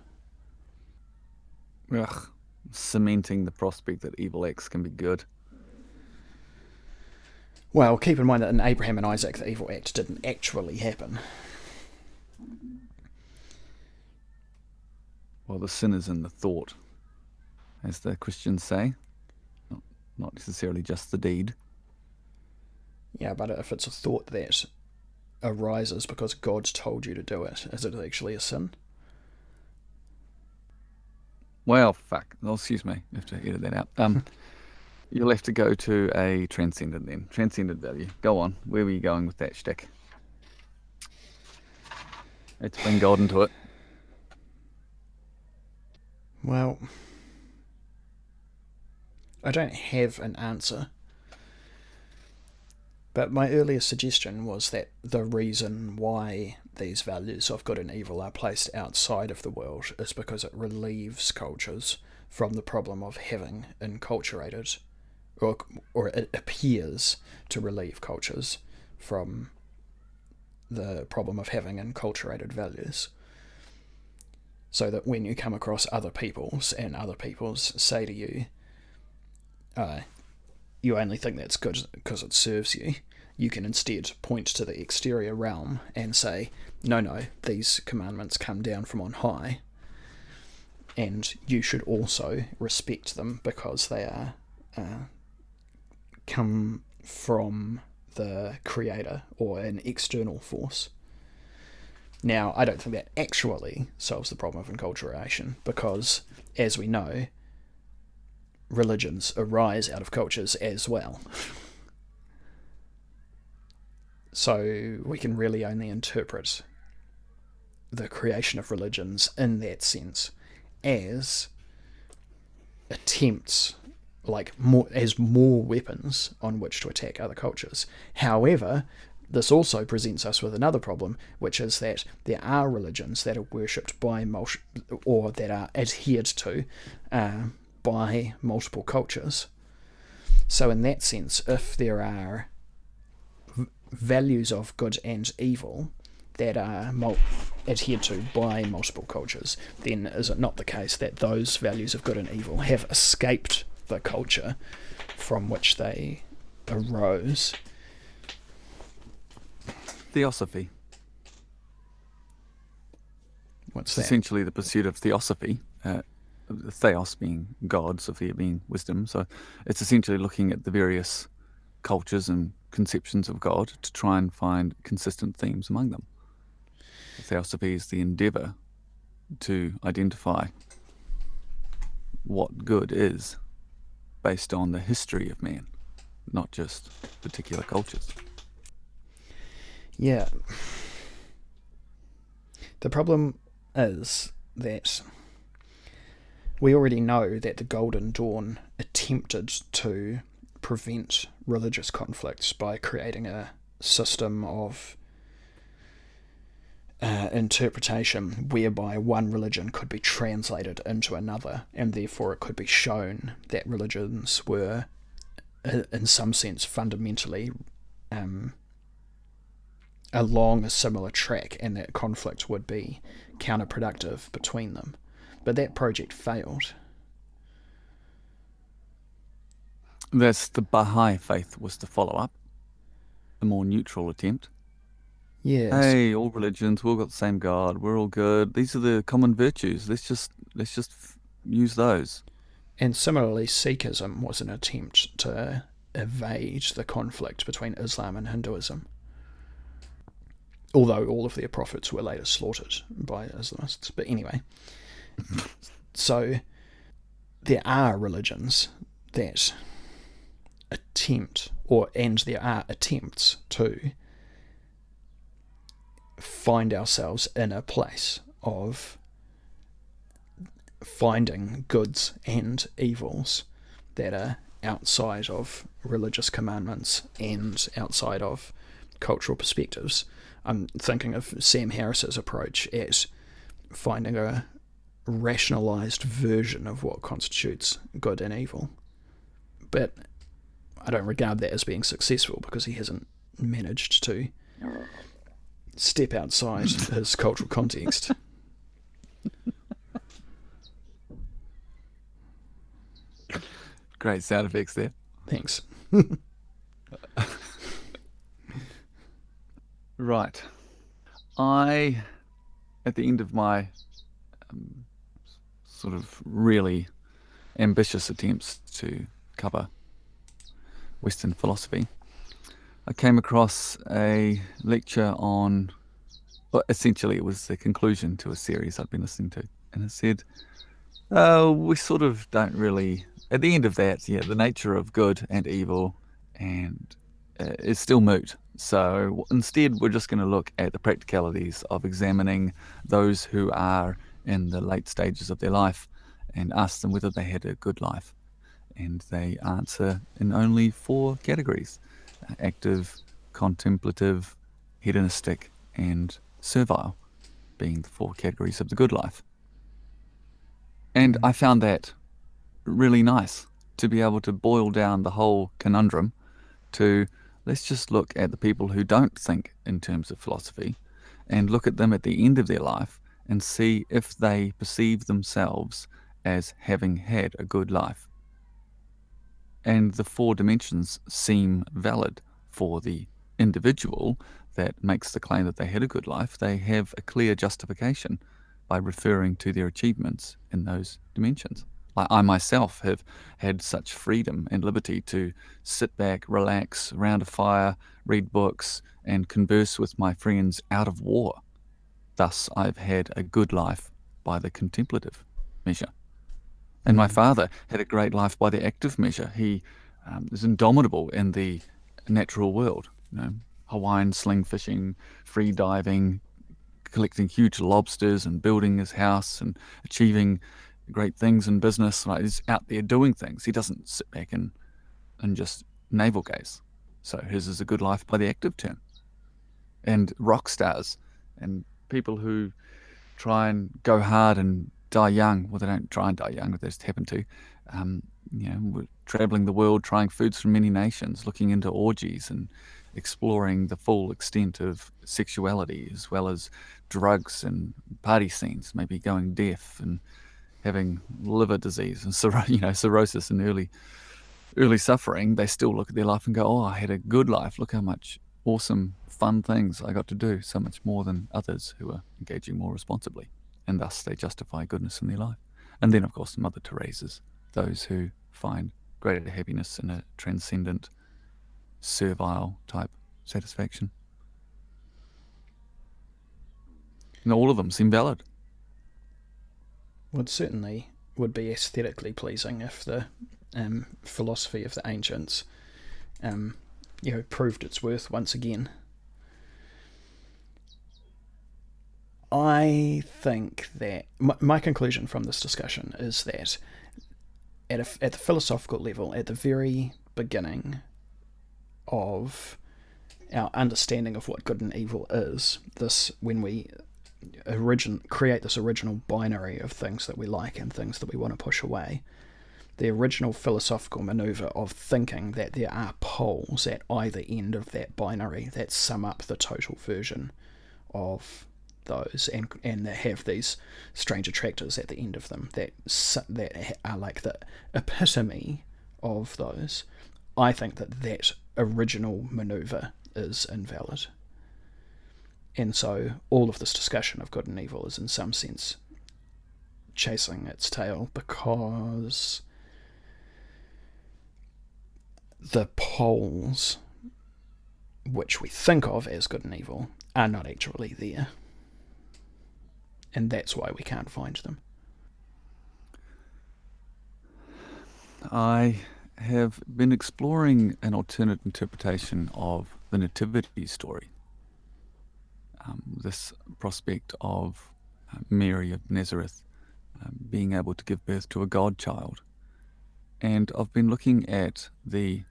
Ugh, cementing the prospect that evil acts can be good. Well, keep in mind that in Abraham and Isaac, the evil act didn't actually happen. Well, the sin is in the thought, as the Christians say, not necessarily just the deed. Yeah, but if it's a thought that arises because God's told you to do it, is it actually a sin? Well, fuck. Oh, excuse me. I have to edit that out. You'll have to go to a transcendent then. Transcendent value. Go on. Where were you going with that shtick? Let's bring God into it. Well, I don't have an answer. But my earlier suggestion was that the reason why these values of good and evil are placed outside of the world is because it relieves cultures from the problem of having enculturated, or it appears to relieve cultures from the problem of having enculturated values. So that when you come across other peoples and other peoples say to you, you only think that's good because it serves you, you can instead point to the exterior realm and say, no, these commandments come down from on high, and you should also respect them because they are come from the Creator or an external force. Now, I don't think that actually solves the problem of enculturation because, as we know, religions arise out of cultures as well. So we can really only interpret the creation of religions in that sense as attempts, as more weapons on which to attack other cultures. However, this also presents us with another problem, which is that there are religions that are worshipped by or that are adhered to by multiple cultures. So in that sense, if there are values of good and evil that are adhered to by multiple cultures, then is it not the case that those values of good and evil have escaped the culture from which they arose? Theosophy. What's It's that? essentially the pursuit of theosophy. Theos being God, Sophia being wisdom. So it's essentially looking at the various cultures and conceptions of God to try and find consistent themes among them. Theosophy is the endeavour to identify what good is based on the history of man, not just particular cultures. Yeah. The problem is that we already know that the Golden Dawn attempted to prevent religious conflicts by creating a system of interpretation whereby one religion could be translated into another, and therefore it could be shown that religions were, in some sense, fundamentally along a similar track, and that conflict would be counterproductive between them. But that project failed. The Baha'i faith was the follow-up, a more neutral attempt. Yes. Hey, all religions, we all got the same God. We're all good. These are the common virtues. Let's just use those. And similarly, Sikhism was an attempt to evade the conflict between Islam and Hinduism, although all of their prophets were later slaughtered by Islamists. But anyway, so there are religions that attempt, and there are attempts to find ourselves in a place of finding goods and evils that are outside of religious commandments and outside of cultural perspectives. I'm thinking of Sam Harris's approach as finding a rationalized version of what constitutes good and evil. But I don't regard that as being successful because he hasn't managed to step outside his cultural context. Great sound effects there. Thanks. Right. I, at the end of my sort of really ambitious attempts to cover Western philosophy, I came across a lecture on, well, essentially, it was the conclusion to a series I'd been listening to. And it said, oh, we sort of don't really, at the end of that, yeah, the nature of good and evil and is still moot. So instead, we're just going to look at the practicalities of examining those who are in the late stages of their life and ask them whether they had a good life. And they answer in only 4 categories: active, contemplative, hedonistic, and servile, being the 4 categories of the good life. And I found that really nice to be able to boil down the whole conundrum to, let's just look at the people who don't think in terms of philosophy and look at them at the end of their life and see if they perceive themselves as having had a good life. And the 4 dimensions seem valid for the individual that makes the claim that they had a good life. They have a clear justification by referring to their achievements in those dimensions. Like I myself have had such freedom and liberty to sit back, relax around a fire, read books, and converse with my friends out of war. Thus, I've had a good life by the contemplative measure. And my father had a great life by the active measure. He is indomitable in the natural world. Hawaiian sling fishing, free diving, collecting huge lobsters and building his house and achieving great things in business. Like, he's out there doing things. He doesn't sit back and just navel gaze. So his is a good life by the active term. And rock stars and people who try and go hard and die young. Well, they don't try and die young, but they just happen to. We're traveling the world, trying foods from many nations, looking into orgies and exploring the full extent of sexuality, as well as drugs and party scenes, maybe going deaf and having liver disease and cirrhosis and early suffering. They still look at their life and go, oh, I had a good life. Look how much awesome, fun things I got to do, so much more than others who are engaging more responsibly. And thus they justify goodness in their life. And then, of course, Mother Teresa's, those who find greater happiness in a transcendent, servile type satisfaction. And all of them seem valid. Well, it certainly would be aesthetically pleasing if the philosophy of the ancients proved its worth once again. I think that my conclusion from this discussion is that at the philosophical level, at the very beginning of our understanding of what good and evil is, when we create this original binary of things that we like and things that we want to push away, the original philosophical maneuver of thinking that there are poles at either end of that binary that sum up the total version of those, and they have these strange attractors at the end of them that are like the epitome of those. I think that original maneuver is invalid. And so all of this discussion of good and evil is in some sense chasing its tail, because the poles which we think of as good and evil are not actually there. And that's why we can't find them. I have been exploring an alternate interpretation of the nativity story. This prospect of Mary of Nazareth being able to give birth to a godchild. And I've been looking at the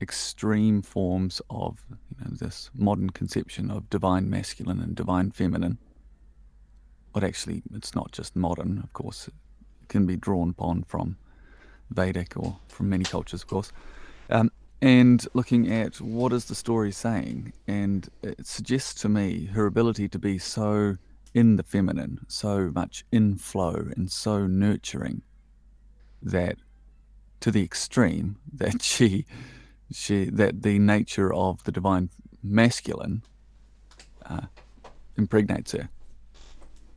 extreme forms of this modern conception of divine masculine and divine feminine. But actually, it's not just modern, of course. It can be drawn upon from Vedic or from many cultures, of course. And looking at what is the story saying. And it suggests to me her ability to be so in the feminine, so much in flow and so nurturing, that to the extreme that that the nature of the divine masculine impregnates her.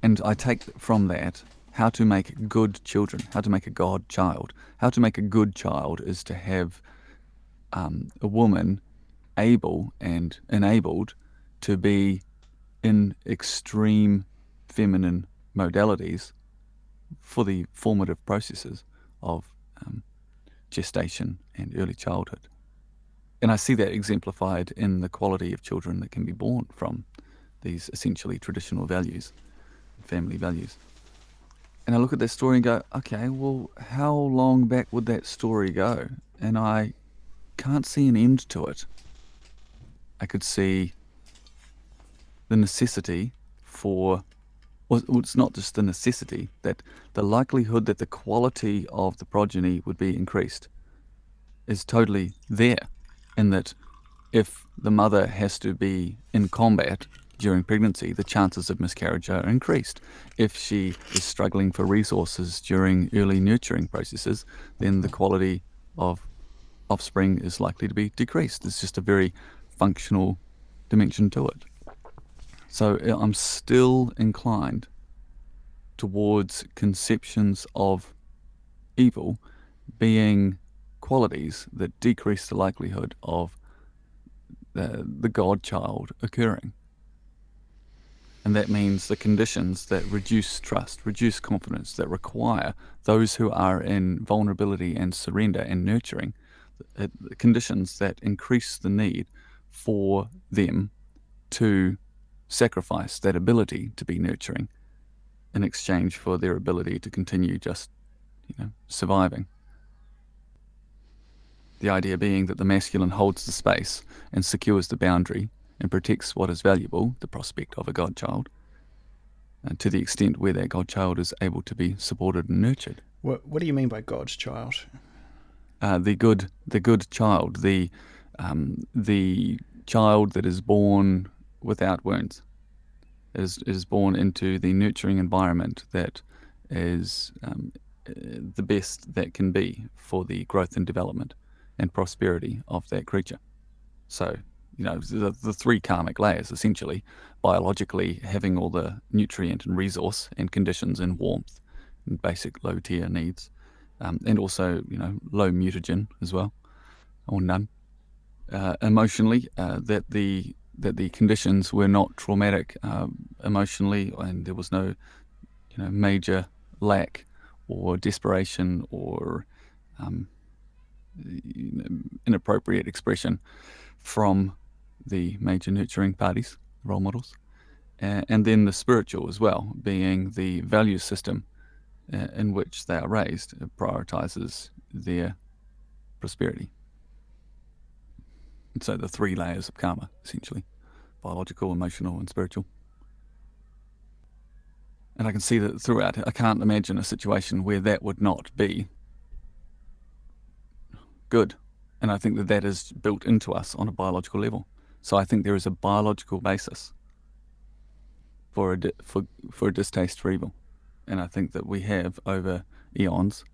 And I take from that how to make good children, how to make a God child. How to make a good child is to have a woman able and enabled to be in extreme feminine modalities for the formative processes of gestation and early childhood. And I see that exemplified in the quality of children that can be born from these essentially traditional values, family values. And I look at that story and go, okay, well, how long back would that story go? And I can't see an end to it. I could see the necessity for, well, it's not just the necessity, that the likelihood that the quality of the progeny would be increased is totally there. And that if the mother has to be in combat during pregnancy, the chances of miscarriage are increased. If she is struggling for resources during early nurturing processes, then the quality of offspring is likely to be decreased. It's just a very functional dimension to it. So I'm still inclined towards conceptions of evil being qualities that decrease the likelihood of the God-child occurring. And that means the conditions that reduce trust, reduce confidence, that require those who are in vulnerability and surrender and nurturing, the conditions that increase the need for them to sacrifice that ability to be nurturing in exchange for their ability to continue just, surviving. The idea being that the masculine holds the space and secures the boundary and protects what is valuable, the prospect of a godchild, to the extent where that godchild is able to be supported and nurtured. What do you mean by God's child? The good child, the child that is born without wounds, is born into the nurturing environment that is the best that can be for the growth and development and prosperity of that creature. So, the three karmic layers, essentially, biologically having all the nutrient and resource and conditions and warmth and basic low tier needs, and also, low mutagen as well, or none. Emotionally, that the conditions were not traumatic emotionally, and there was no, major lack or desperation or inappropriate expression from the major nurturing parties, role models, and then the spiritual as well, being the value system in which they are raised, prioritizes their prosperity. And so the three layers of karma, essentially, biological, emotional, and spiritual. And I can see that throughout. I can't imagine a situation where that would not be good. And I think that is built into us on a biological level. So I think there is a biological basis for a distaste for evil. And I think that we have, over eons,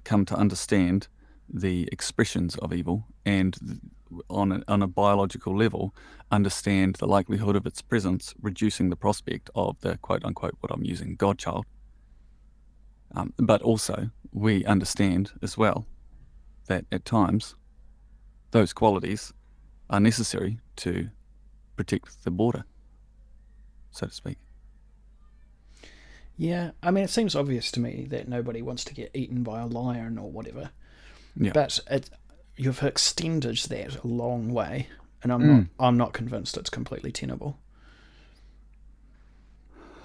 come to understand the expressions of evil, and on a biological level, understand the likelihood of its presence, reducing the prospect of the quote-unquote, what I'm using, godchild. But also, we understand as well that at times those qualities are necessary to protect the border, so to speak. Yeah, I mean, it seems obvious to me that nobody wants to get eaten by a lion or whatever. Yeah. But you've extended that a long way, and I'm not convinced it's completely tenable.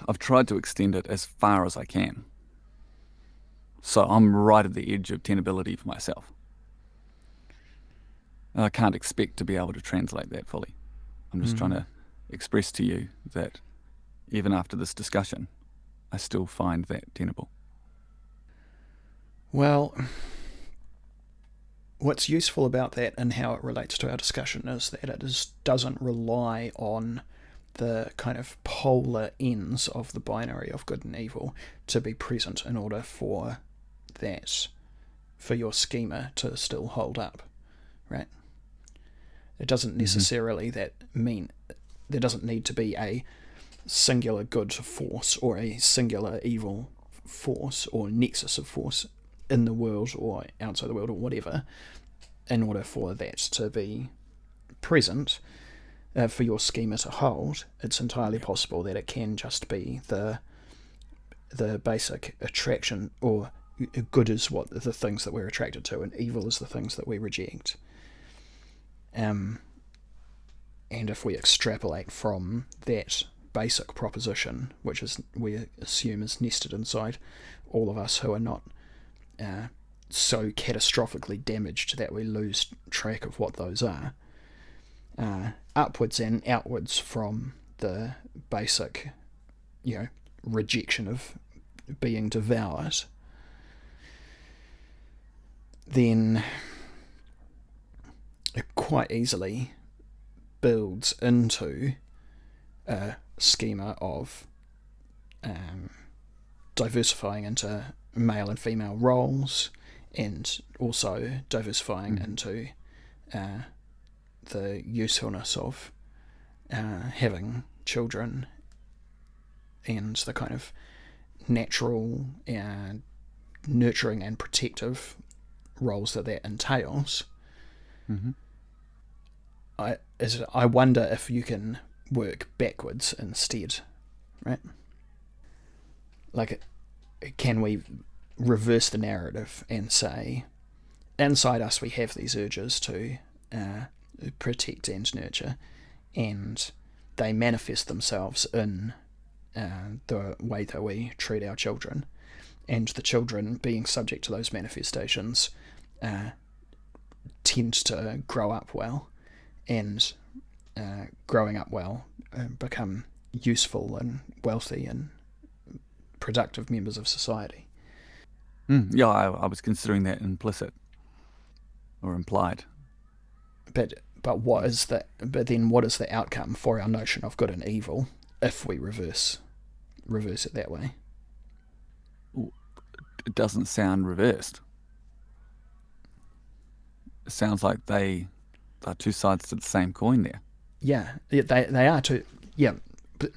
I've tried to extend it as far as I can. So I'm right at the edge of tenability for myself. And I can't expect to be able to translate that fully. I'm just trying to express to you that even after this discussion, I still find that tenable. Well, what's useful about that and how it relates to our discussion is that it doesn't rely on the kind of polar ends of the binary of good and evil to be present in order for your schema to still hold up, right? It doesn't necessarily mean there doesn't need to be a singular good force or a singular evil force or nexus of force in the world or outside the world or whatever in order for that to be present. For your schema to hold, it's entirely possible that it can just be the basic attraction, or good is what the things that we're attracted to, and evil is the things that we reject. And if we extrapolate from that basic proposition, which is we assume is nested inside all of us who are not so catastrophically damaged that we lose track of what those are, upwards and outwards from the basic, rejection of being devoured, then it quite easily builds into a schema of diversifying into male and female roles, and also diversifying into the usefulness of having children and the kind of natural nurturing and protective roles that entails. Mm-hmm. I wonder if you can work backwards instead, right? Like, can we reverse the narrative and say, inside us we have these urges to protect and nurture, and they manifest themselves in the way that we treat our children, and the children, being subject to those manifestations, tend to grow up well, and growing up well become useful and wealthy and productive members of society. Yeah, I was considering that implicit or implied. But what is the? But then what is the outcome for our notion of good and evil if we reverse it that way? It doesn't sound reversed. It sounds like they are two sides to the same coin there. Yeah, they are two. Yeah. But,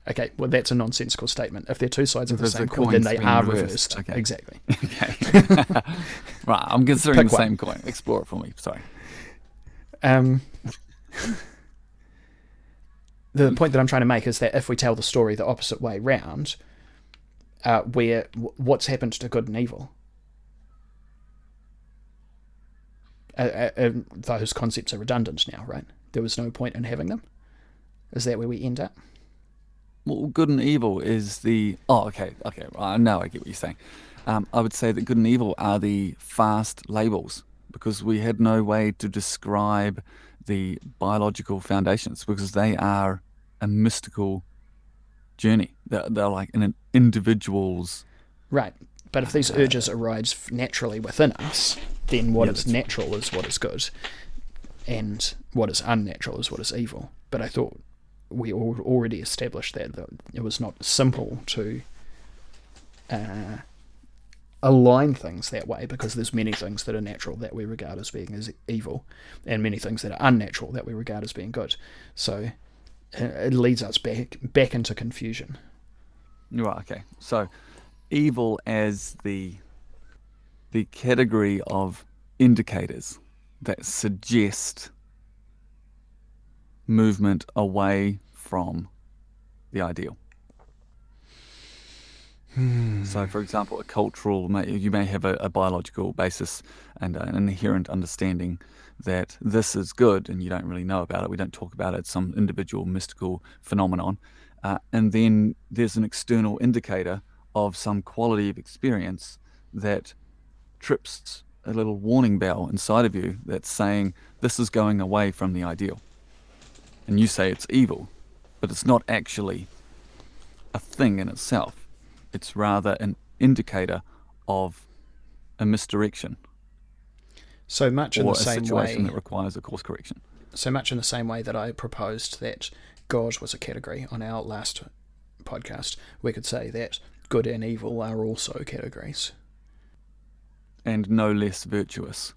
okay, well, that's a nonsensical statement. If they're two sides of the same coin, then they are reversed. Okay. Exactly. Okay. Right, I'm considering Pick the one. same coin. Explore it for me. Sorry. The point that I'm trying to make is that if we tell the story the opposite way round, what's happened to good and evil? Those concepts are redundant now, right? There was no point in having them. Is that where we end up? Well, good and evil is the... Oh, okay. Now I get what you're saying. I would say that good and evil are the fast labels, because we had no way to describe the biological foundations, because they are a mystical journey. They're like in an individual's... Right. But if these urges arise naturally within us, then what is natural is what is good, and what is unnatural is what is evil. But I thought we already established that it was not simple to align things that way, because there's many things that are natural that we regard as being as evil, and many things that are unnatural that we regard as being good. So it leads us back into confusion. Right, okay. So evil as the category of indicators that suggest movement away from the ideal. So, for example, you may have a biological basis and an inherent understanding that this is good, and you don't really know about it. We don't talk about it. It's some individual mystical phenomenon. And then there's an external indicator of some quality of experience that trips a little warning bell inside of you that's saying this is going away from the ideal. And you say it's evil, but it's not actually a thing in itself. It's rather an indicator of a misdirection. So much in the same way, or a situation that requires a course correction. So much in the same way that I proposed that God was a category on our last podcast, we could say that good and evil are also categories. And no less virtuous.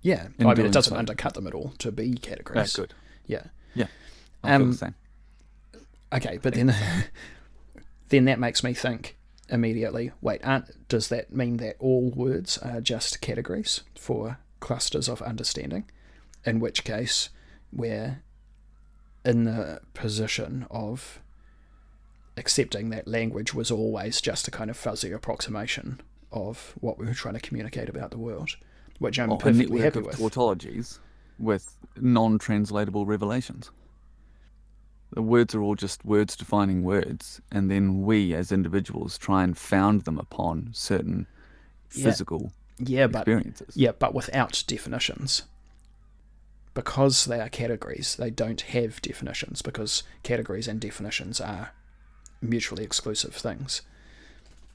Yeah, I mean, it doesn't undercut them at all to be categories. That's good. Yeah. Yeah. I feel the same. Okay, but then then that makes me think immediately, wait, does that mean that all words are just categories for clusters of understanding? In which case, we're in the position of accepting that language was always just a kind of fuzzy approximation of what we were trying to communicate about the world, which I'm perfectly happy with. A network of tautologies with non-translatable revelations. The words are all just words defining words, and then we as individuals try and found them upon certain physical experiences. But without definitions. Because they are categories, they don't have definitions, because categories and definitions are mutually exclusive things.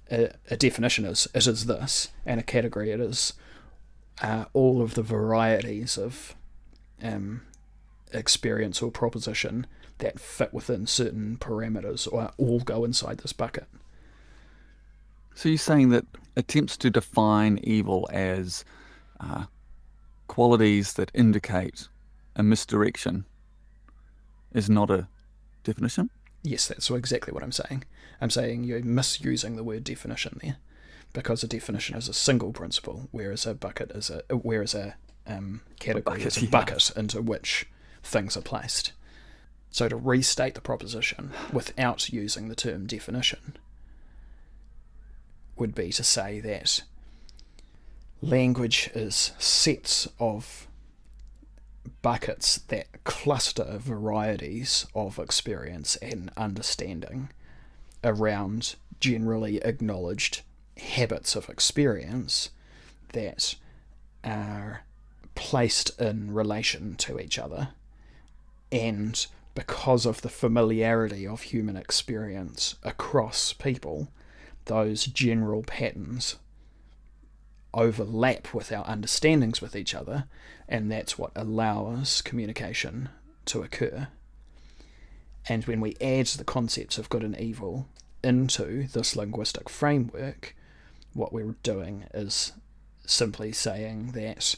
A definition is, it is this, and a category it is all of the varieties of experience or proposition that fit within certain parameters or all go inside this bucket. So you're saying that attempts to define evil as qualities that indicate a misdirection is not a definition? Yes, that's exactly what I'm saying. I'm saying you're misusing the word definition there, because a definition is a single principle, whereas a bucket is category is a bucket into which things are placed. So to restate the proposition without using the term definition would be to say that language is sets of buckets that cluster varieties of experience and understanding around generally acknowledged habits of experience that are placed in relation to each other, and because of the familiarity of human experience across people, those general patterns overlap with our understandings with each other, and that's what allows communication to occur. And when we add the concepts of good and evil into this linguistic framework, what we're doing is simply saying that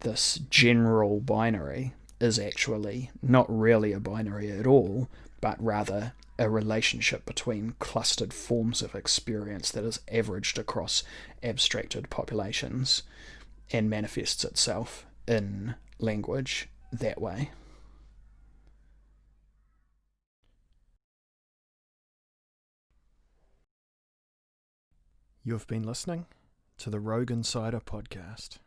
this general binary is actually not really a binary at all, but rather a relationship between clustered forms of experience that is averaged across abstracted populations and manifests itself in language that way. You've been listening to the Rogue Insider podcast.